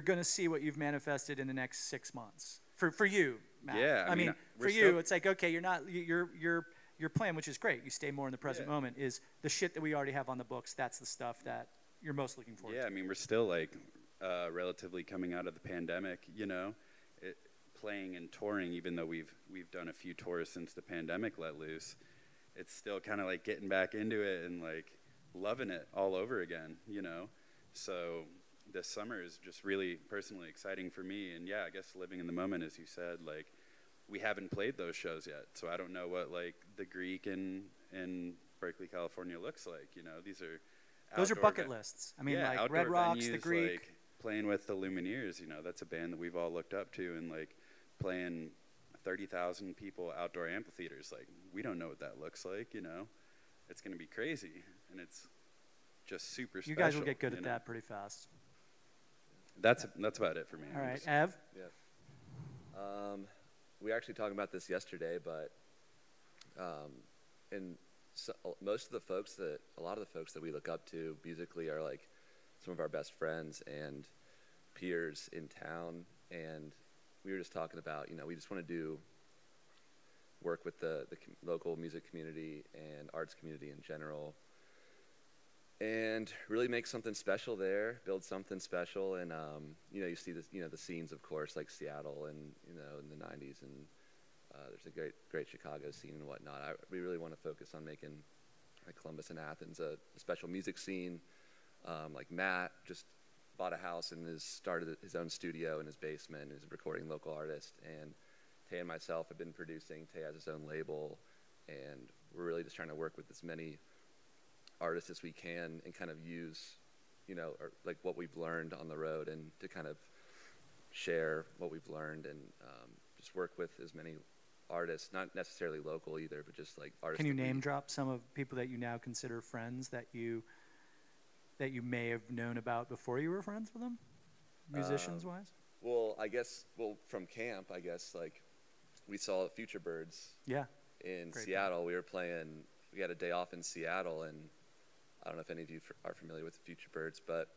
going to see what you've manifested in the next 6 months for you, Matt. Yeah, I mean for you, it's like, okay, your plan, which is great. You stay more in the present moment. Is the shit that we already have on the books. That's the stuff that you're most looking forward to. Yeah, I mean, we're still like relatively coming out of the pandemic. You know, playing and touring, even though we've done a few tours since the pandemic let loose. It's still kind of like getting back into it and like loving it all over again. You know, so this summer is just really personally exciting for me. And yeah, I guess living in the moment, as you said, like we haven't played those shows yet. So I don't know what like the Greek in Berkeley, California looks like. You know, those are bucket lists. I mean, yeah, like Red Rocks, venues, the Greek. Like playing with the Lumineers, you know, that's a band that we've all looked up to, and like playing 30,000 people outdoor amphitheaters. Like, we don't know what that looks like, you know. It's going to be crazy, and it's just super special. You guys will get good at that pretty fast. That's about it for me. All right, Ev? Yeah. We were actually talking about this yesterday, but so, a lot of the folks that we look up to musically are like some of our best friends and peers in town. And we were just talking about, you know, we just want to do work with the local music community and arts community in general, and really make something special there, build something special. And you know, you see this, you know, the scenes, of course, like Seattle and, you know, in the 90s, and there's a great Chicago scene and whatnot. We really want to focus on making like Columbus and Athens a special music scene. Like Matt just bought a house and started his own studio in his basement and is recording local artists. And Tay and myself have been producing. Tay has his own label, and we're really just trying to work with as many artists as we can and kind of use, you know, like what we've learned on the road, and to kind of share what we've learned, and just work with as many artists, not necessarily local either, but just like artists. Can you name drop some of people that you now consider friends that you may have known about before you were friends with them, musicians wise? Well, from camp, I guess, like we saw Future Birds. Yeah. In Seattle, we had a day off in Seattle, and I don't know if any of you are familiar with the Future Birds, but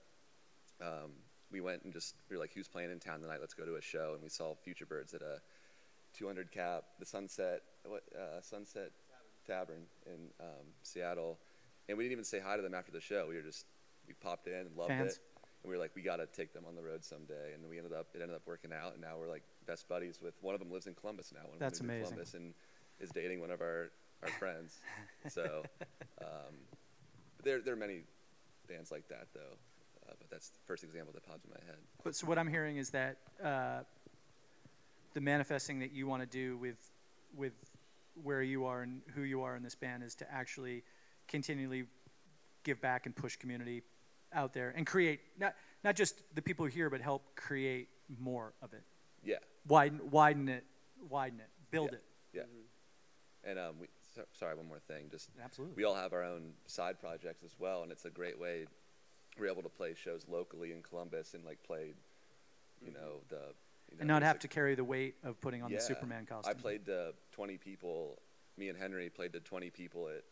we went and we were like, who's playing in town tonight? Let's go to a show. And we saw Future Birds at a 200 cap, the Sunset Tavern in Seattle. And we didn't even say hi to them after the show. We we popped in and loved Fans. it. And we were like, we got to take them on the road someday. And it ended up working out. And now we're like best buddies with, one of them lives in Columbus now. One of That's them lives amazing. in Columbus and is dating one of our friends. So there are many bands like that though. But that's the first example that pops in my head. But so what I'm hearing is that the manifesting that you want to do with where you are and who you are in this band is to actually continually give back and push community out there and create not just the people here, but help create more of it. Yeah. Widen it, build it. Yeah. And sorry, one more thing. Just Absolutely. we all have our own side projects as well, and it's a great way. We're able to play shows locally in Columbus and like play, And not have to carry the weight of putting on the Superman costume. I played to 20 people. Me and Henry played to 20 people at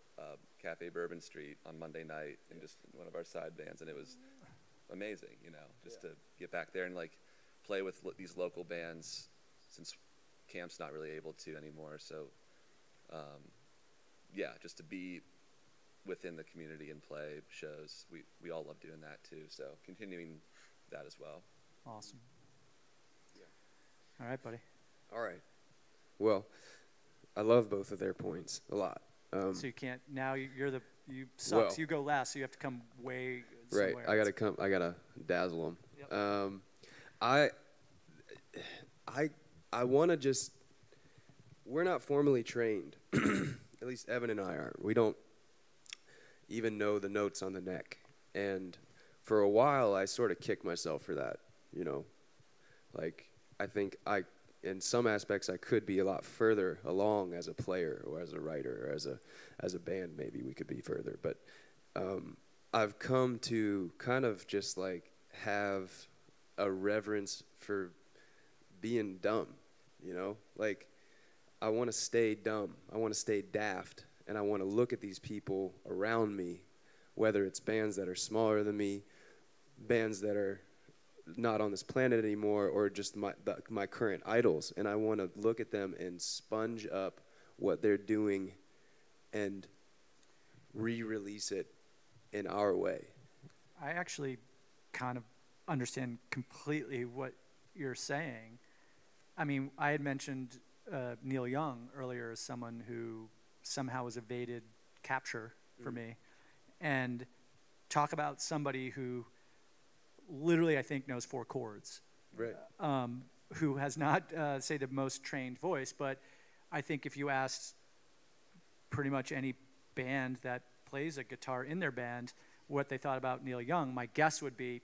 Cafe Bourbon Street on Monday night in just one of our side bands, and it was amazing, just to get back there and like play with these local bands since CAAMP's not really able to anymore. So, just to be within the community and play shows, we all love doing that too. So continuing that as well. Awesome. All right, buddy. All right. Well, I love both of their points a lot. So you can't now. You suck. Well, so you go last. So you have to come way. Right. somewhere I else. gotta dazzle them. Yep. I want to just. We're not formally trained. At least Evan and I aren't. We don't even know the notes on the neck. And for a while, I sort of kicked myself for that. Like I think in some aspects, I could be a lot further along as a player or as a writer or as a band. Maybe we could be further. But I've come to kind of just like have a reverence for being dumb, Like I want to stay dumb. I want to stay daft. And I want to look at these people around me, whether it's bands that are smaller than me, bands that are not on this planet anymore, or just my current idols. And I want to look at them and sponge up what they're doing and re-release it in our way. I actually kind of understand completely what you're saying. I mean, I had mentioned Neil Young earlier as someone who somehow has evaded capture for me. And talk about somebody who literally, I think, knows 4 chords. Right. Who has not, say, the most trained voice, but I think if you asked pretty much any band that plays a guitar in their band what they thought about Neil Young, my guess would be,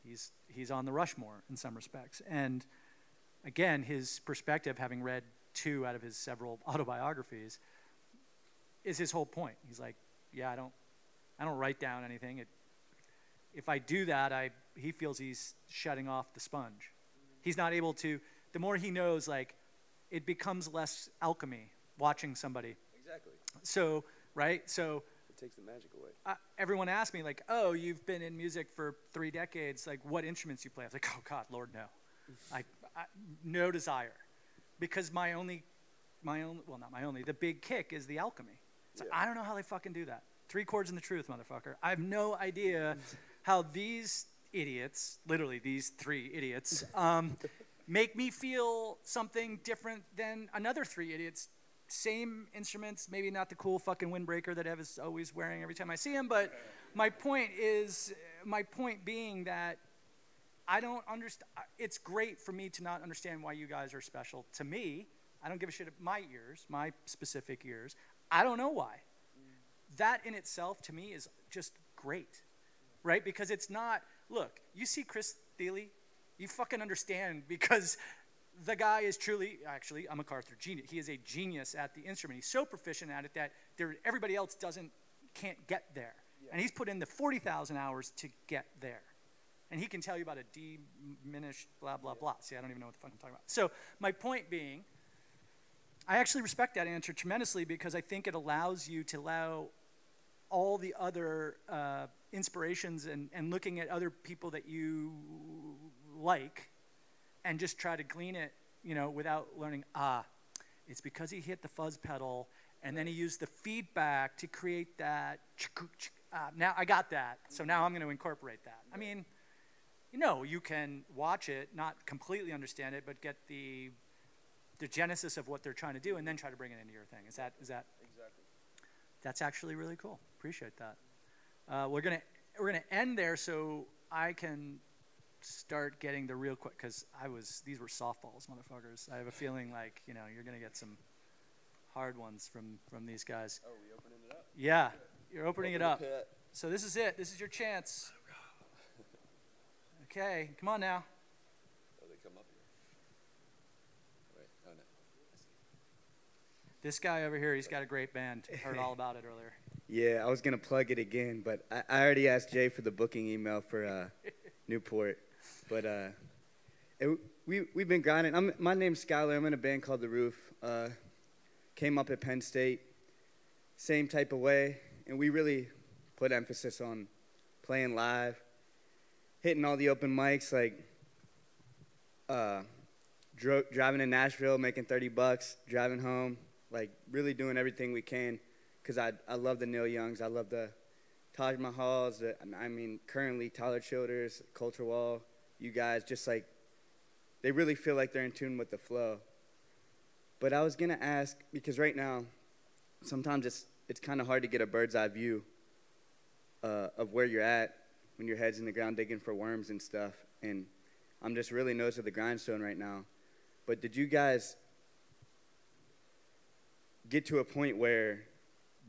he's on the Rushmore in some respects. And again, his perspective, having read 2 out of his several autobiographies, is his whole point. He's like, I don't write down anything. If I do that, he feels he's shutting off the sponge. He's not able to. The more he knows, like, it becomes less alchemy watching somebody. Exactly. So, right? So it takes the magic away. Everyone asked me, like, oh, you've been in music for 3 decades. Like, what instruments you play? I was like, oh, God, Lord, no. No desire. Because the big kick is the alchemy. So I don't know how they fucking do that. 3 chords in the truth, motherfucker. I have no idea how these idiots, literally these 3 idiots, make me feel something different than another 3 idiots. Same instruments, maybe not the cool fucking windbreaker that Ev is always wearing every time I see him, but my point being that I don't understand. It's great for me to not understand why you guys are special. To me, I don't give a shit about my ears, my specific ears. I don't know why. That in itself, to me, is just great, right? Because it's not, look, you see Chris Thiele, you fucking understand, because the guy is truly, actually, a MacArthur genius. He is a genius at the instrument. He's so proficient at it that everybody else can't get there. Yeah. And he's put in the 40,000 hours to get there. And he can tell you about a diminished blah, blah, blah. See, I don't even know what the fuck I'm talking about. So my point being, I actually respect that answer tremendously, because I think it allows you to allow all the other inspirations and looking at other people that you like and just try to glean it, without learning, it's because he hit the fuzz pedal, and then he used the feedback to create that. Now I got that, so now I'm going to incorporate that. I mean, you can watch it, not completely understand it, but get the genesis of what they're trying to do, and then try to bring it into your thing. Is that Exactly. That's actually really cool. Appreciate that. We're gonna end there so I can start getting the real quick, because these were softballs, motherfuckers. I have a feeling like you're gonna get some hard ones from these guys. Oh, we opening it up? Yeah, you're opening it up. Pit. So this is it. This is your chance. Okay, come on now. Oh, they come up here. Wait, oh no. This guy over here, he's got a great band. Heard all about it earlier. Yeah, I was going to plug it again, but I already asked Jay for the booking email for Newport. But we've been grinding. My name's Skylar. I'm in a band called The Roof. Came up at Penn State, same type of way. And we really put emphasis on playing live, hitting all the open mics, like driving to Nashville, making $30, driving home, like really doing everything we can. Because I love the Neil Youngs, I love the Taj Mahals, currently Tyler Childers, Culture Wall, you guys, just like, they really feel like they're in tune with the flow. But I was going to ask, because right now, sometimes it's kind of hard to get a bird's eye view of where you're at when your head's in the ground digging for worms and stuff. And I'm just really nose to the grindstone right now. But did you guys get to a point where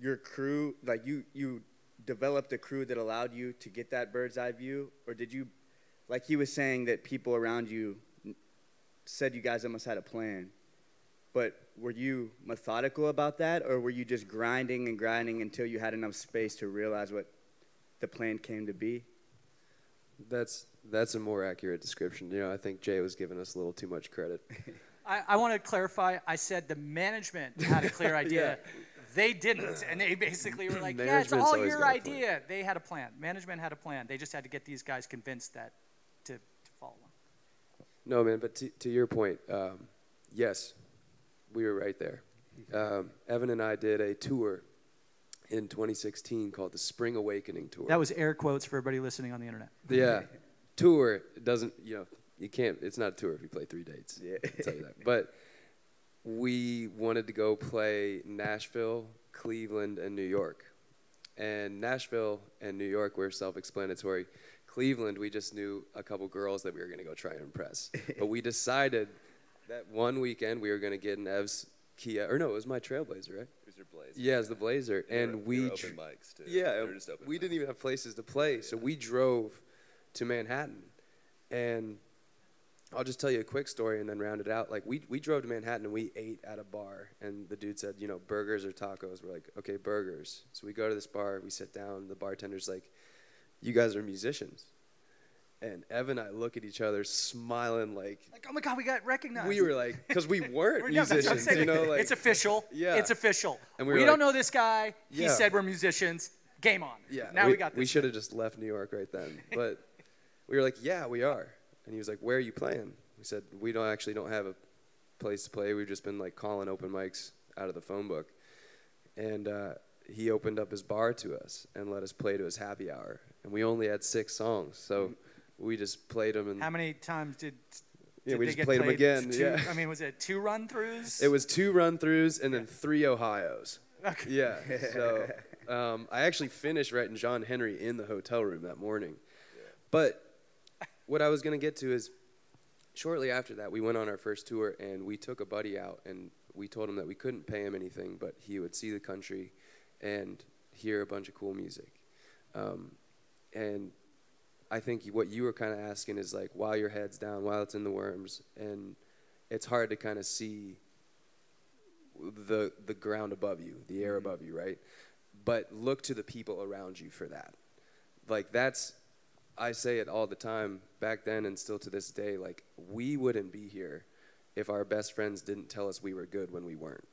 your crew, like you developed a crew that allowed you to get that bird's eye view? Or did you, like he was saying that people around you said you guys almost had a plan, but were you methodical about that, or were you just grinding and grinding until you had enough space to realize what the plan came to be? That's a more accurate description. I think Jay was giving us a little too much credit. I want to clarify. I said the management had a clear idea. Yeah. They didn't, and they basically were like, yeah, it's Management's all always your got a plan. idea. They had a plan. Management had a plan. They just had to get these guys convinced that to follow them. No, man, but to your point, yes, we were right there. Evan and I did a tour in 2016 called the Spring Awakening Tour. That was air quotes for everybody listening on the internet. Yeah. Tour doesn't, you can't, it's not a tour if you play 3 dates. Yeah. I'll tell you that. But we wanted to go play Nashville, Cleveland, and New York. And Nashville and New York were self-explanatory. Cleveland, we just knew a couple girls that we were going to go try and impress. But we decided that one weekend we were going to get an Ev's Kia, or no, it was my Trailblazer, right? It was your Blazer. Yeah, it was the Blazer. And we were open mics too. Yeah, They were just open we mics. didn't even have places to play, so we drove to Manhattan. And I'll just tell you a quick story and then round it out. Like, we drove to Manhattan and we ate at a bar, and the dude said, burgers or tacos. We're like, okay, burgers. So we go to this bar, we sit down, the bartender's like, you guys are musicians. And Ev and I look at each other smiling like, oh my God, we got recognized. we were like, because we weren't No, that's what I'm musicians, saying. like, it's official. Yeah. It's official. And we we were don't like- know this guy. He Yeah. said we're musicians. Game on. yeah, Now we got this. We should have just left New York right then. But we were like, yeah, we are. And he was like, where are you playing? We said, we don't have a place to play. We've just been like calling open mics out of the phone book. And he opened up his bar to us and let us play to his happy hour. And we only had 6 songs, so we just played them. And How many times did we they just get played them again. Two, Yeah, I mean, was it 2 run-throughs? it was 2 run-throughs and then 3 Ohios. Okay. Yeah, so I actually finished writing John Henry in the hotel room that morning. But what I was going to get to is, shortly after that, we went on our first tour, and we took a buddy out, and we told him that we couldn't pay him anything, but he would see the country and hear a bunch of cool music. And I think what you were kind of asking is, like, while your head's down, while it's in the worms, and it's hard to kind of see the ground above you, the air above you, right? But look to the people around you for that. Like, that's, I say it all the time back then and still to this day, like, we wouldn't be here if our best friends didn't tell us we were good when we weren't.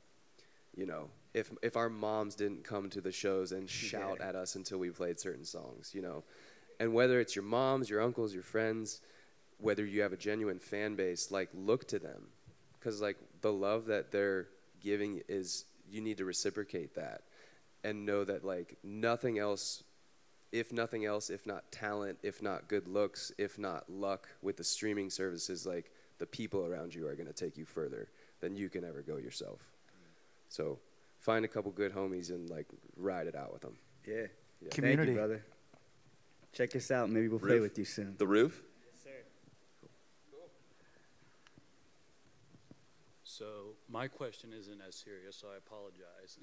If our moms didn't come to the shows and shout at us until we played certain songs, And whether it's your moms, your uncles, your friends, whether you have a genuine fan base, like, look to them. Because, like, the love that they're giving is you need to reciprocate that and know that like nothing else, if not talent, if not good looks, if not luck with the streaming services, like the people around you are going to take you further than you can ever go yourself. So find a couple good homies and like ride it out with them. Yeah. Community. Thank you, brother. Check us out. Maybe we'll play with you soon. The Roof? Yes, sir. So my question isn't as serious, so I apologize.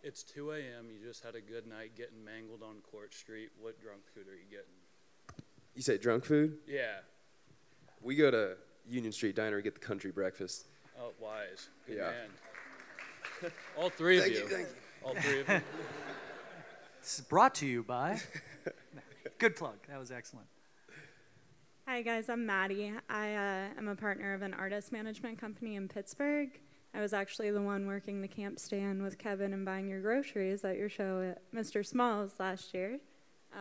It's 2 a.m. You just had a good night getting mangled on Court Street. What drunk food are you getting? You say drunk food? Yeah. We go to Union Street Diner and get the country breakfast. Oh, wise. Good Yeah. man. All three of you. Thank you. All three of you. This is brought to you by. Good plug. That was excellent. Hi guys, I'm Maddie. I am a partner of an artist management company in Pittsburgh. I was actually the one working the camp stand with Kevin and buying your groceries at your show at Mr. Small's last year,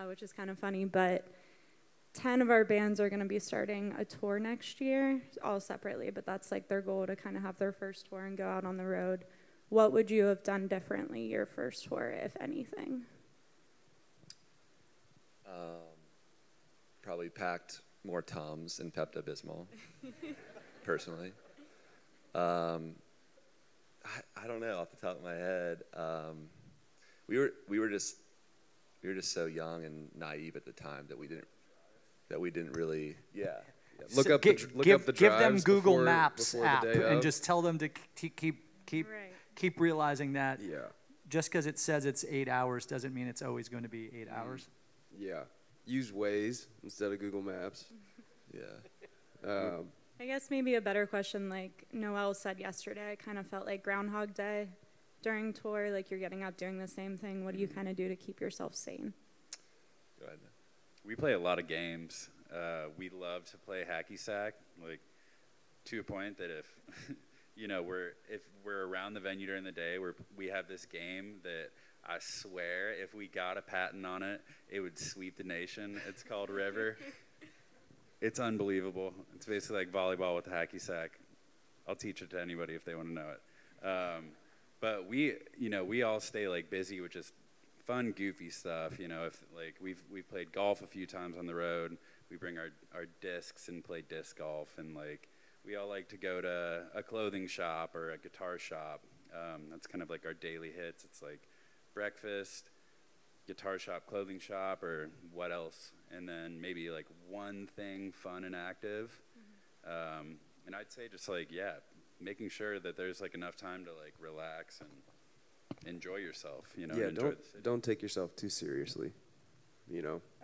which is kind of funny, but 10 of our bands are going to be starting a tour next year, all separately, but that's like their goal to kind of have their first tour and go out on the road. What would you have done differently your first tour, if anything? Probably packed more Tums and Pepto-Bismol, personally. I don't know off the top of my head. We were just so young and naive at the time that we didn't really Look So up the give them drives Google before- Maps before the app day and of. just tell them to keep realizing that Yeah. just because it says it's 8 hours doesn't mean it's always going to be 8 hours. Yeah. Use Waze instead of Google Maps. Yeah. I guess maybe a better question, like Noelle said yesterday, I kind of felt like Groundhog Day during tour, like you're getting up doing the same thing. What do you kind of do to keep yourself sane? Go ahead. We play a lot of games. We love to play hacky sack, like to a point that if if we're around the venue during the day, we have this game that I swear if we got a patent on it, it would sweep the nation. It's called River. It's unbelievable. It's basically like volleyball with a hacky sack. I'll teach it to anybody if they want to know it. But we all stay like busy with just fun, goofy stuff. If like we've played golf a few times on the road. We bring our discs and play disc golf, and like we all like to go to a clothing shop or a guitar shop. That's kind of like our daily hits. It's like breakfast, guitar shop, clothing shop, or what else? And then maybe like one thing fun and active. And I'd say just like, making sure that there's like enough time to like relax and enjoy yourself, Yeah, and enjoy the city. don't take yourself too seriously,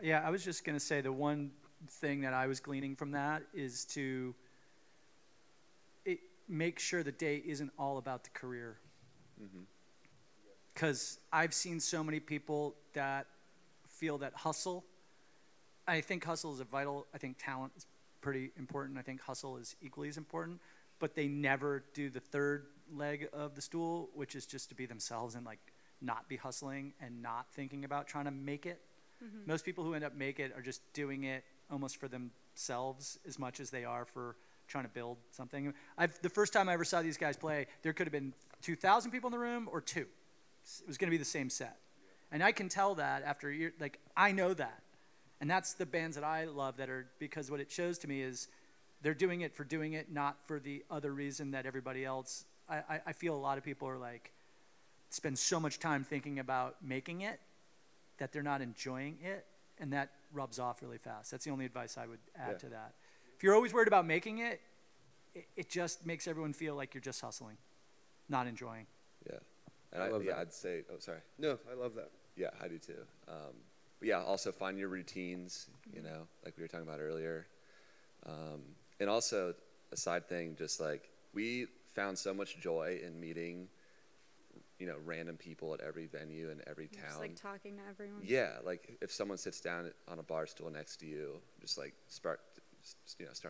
Yeah, I was just going to say the one thing that I was gleaning from that is to make sure the day isn't all about the career. Because I've seen so many people that feel that hustle. I think hustle is I think talent is pretty important. I think hustle is equally as important. But they never do the third leg of the stool, which is just to be themselves and like not be hustling and not thinking about trying to make it. Most people who end up make it are just doing it almost for themselves as much as they are for trying to build something. The first time I ever saw these guys play, there could have been 2,000 people in the room or 2. It was going to be the same set. And I can tell that after a year, like I know that. And that's the bands that I love because what it shows to me is they're doing it for doing it, not for the other reason that everybody else. I feel a lot of people are like, spend so much time thinking about making it that they're not enjoying it, and that rubs off really fast. That's the only advice I would add to that. If you're always worried about making it, it just makes everyone feel like you're just hustling, not enjoying. Yeah. And I love that. I'd say, sorry. No, I love that. Yeah, I do too. But yeah, also find your routines, like we were talking about earlier. And also, a side thing, just like we found so much joy in meeting, random people at every venue in every town. Just like talking to everyone. Yeah, like if someone sits down on a bar stool next to you, just like start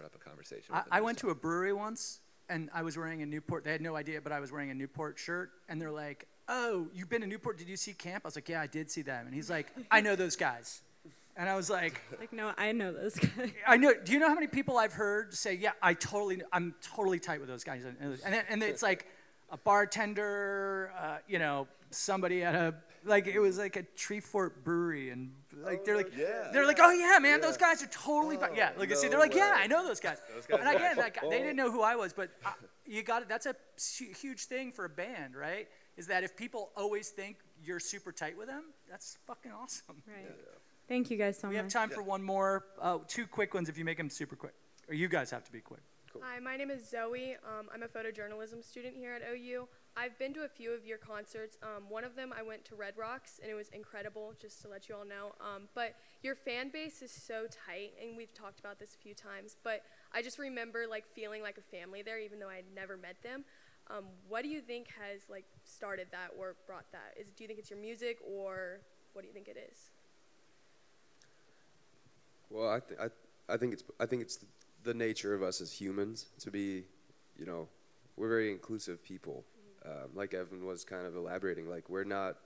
up a conversation. I went to a brewery once, and I was wearing a Newport. They had no idea, but I was wearing a Newport shirt, and they're like, "Oh, you've been to Newport? Did you see CAAMP?" I was like, "Yeah, I did see them." And he's like, "I know those guys," and I was like, No, I know those guys. "I know." Do you know how many people I've heard say, "Yeah, I'm totally tight with those guys," and it's like, a bartender, you know, somebody at a, like, it was like a Treefort brewery, and like, they're like, oh yeah, man, those guys are totally, yeah, like, see, they're like, yeah, I know those guys. And again, like, they didn't know who I was, but you got it. That's a huge thing for a band, right? Is that if people always think you're super tight with them, that's fucking awesome. Right. Thank you guys so much. We have time for one more, 2 quick ones if you make them super quick. Or you guys have to be quick. Cool. Hi, my name is Zoe. I'm a photojournalism student here at OU. I've been to a few of your concerts. One of them I went to Red Rocks, and it was incredible, just to let you all know. But your fan base is so tight, and we've talked about this a few times, but I just remember like feeling like a family there, even though I had never met them. What do you think has like started that or brought that? Do you think it's your music, or what do you think it is? Well, I think it's the nature of us as humans to be, you know, we're very inclusive people. Like Evan was kind of elaborating, like we're not,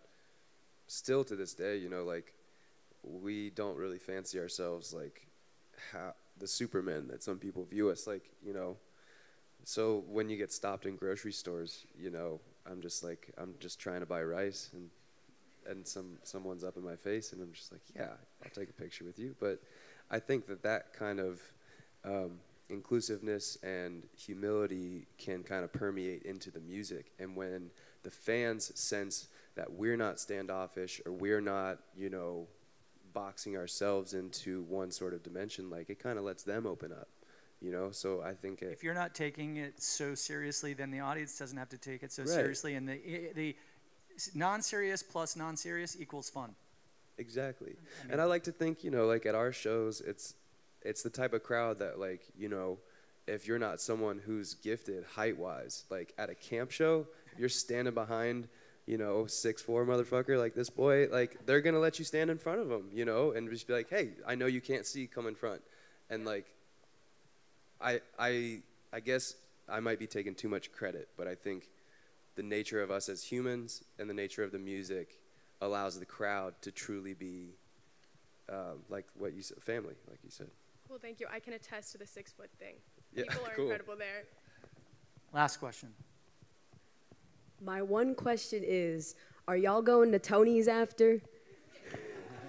still to this day, you know, like we don't really fancy ourselves like the supermen that some people view us like, you know. So when you get stopped in grocery stores, you know, I'm just trying to buy rice, and someone's up in my face, and I'm just like, yeah, I'll take a picture with you. But I think that kind of inclusiveness and humility can kind of permeate into the music. And when the fans sense that we're not standoffish, or we're not, you know, boxing ourselves into one sort of dimension, like it kind of lets them open up, you know. So I think if you're not taking it so seriously, then the audience doesn't have to take it so seriously, and the non-serious plus non-serious equals fun. Exactly. And I like to think, you know, like at our shows, it's the type of crowd that, like, you know, if you're not someone who's gifted height-wise, like at a camp show, if you're standing behind, you know, 6'4" motherfucker like this boy, like they're gonna let you stand in front of them, you know, and just be like, hey, I know you can't see, come in front. And like, I guess I might be taking too much credit, but I think the nature of us as humans and the nature of the music allows the crowd to truly be like what you said, family, like you said. Well, thank you. I can attest to the 6-foot thing. Yeah, People are cool. incredible there. Last question. My one question is, are y'all going to Tony's after?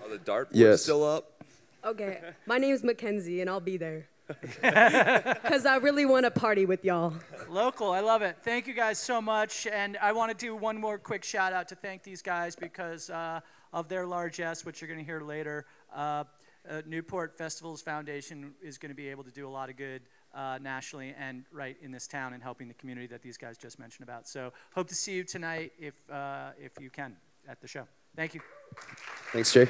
Are the dartboards Yes. still up? Okay, my name's Mackenzie, and I'll be there. Because I really want to party with y'all. Local, I love it. Thank you guys so much. And I want to do one more quick shout out to thank these guys because of their largesse, which you're going to hear later. Newport Festivals Foundation is going to be able to do a lot of good nationally and right in this town and helping the community that these guys just mentioned about. So hope to see you tonight if you can at the show. Thank you. Thanks, Jay.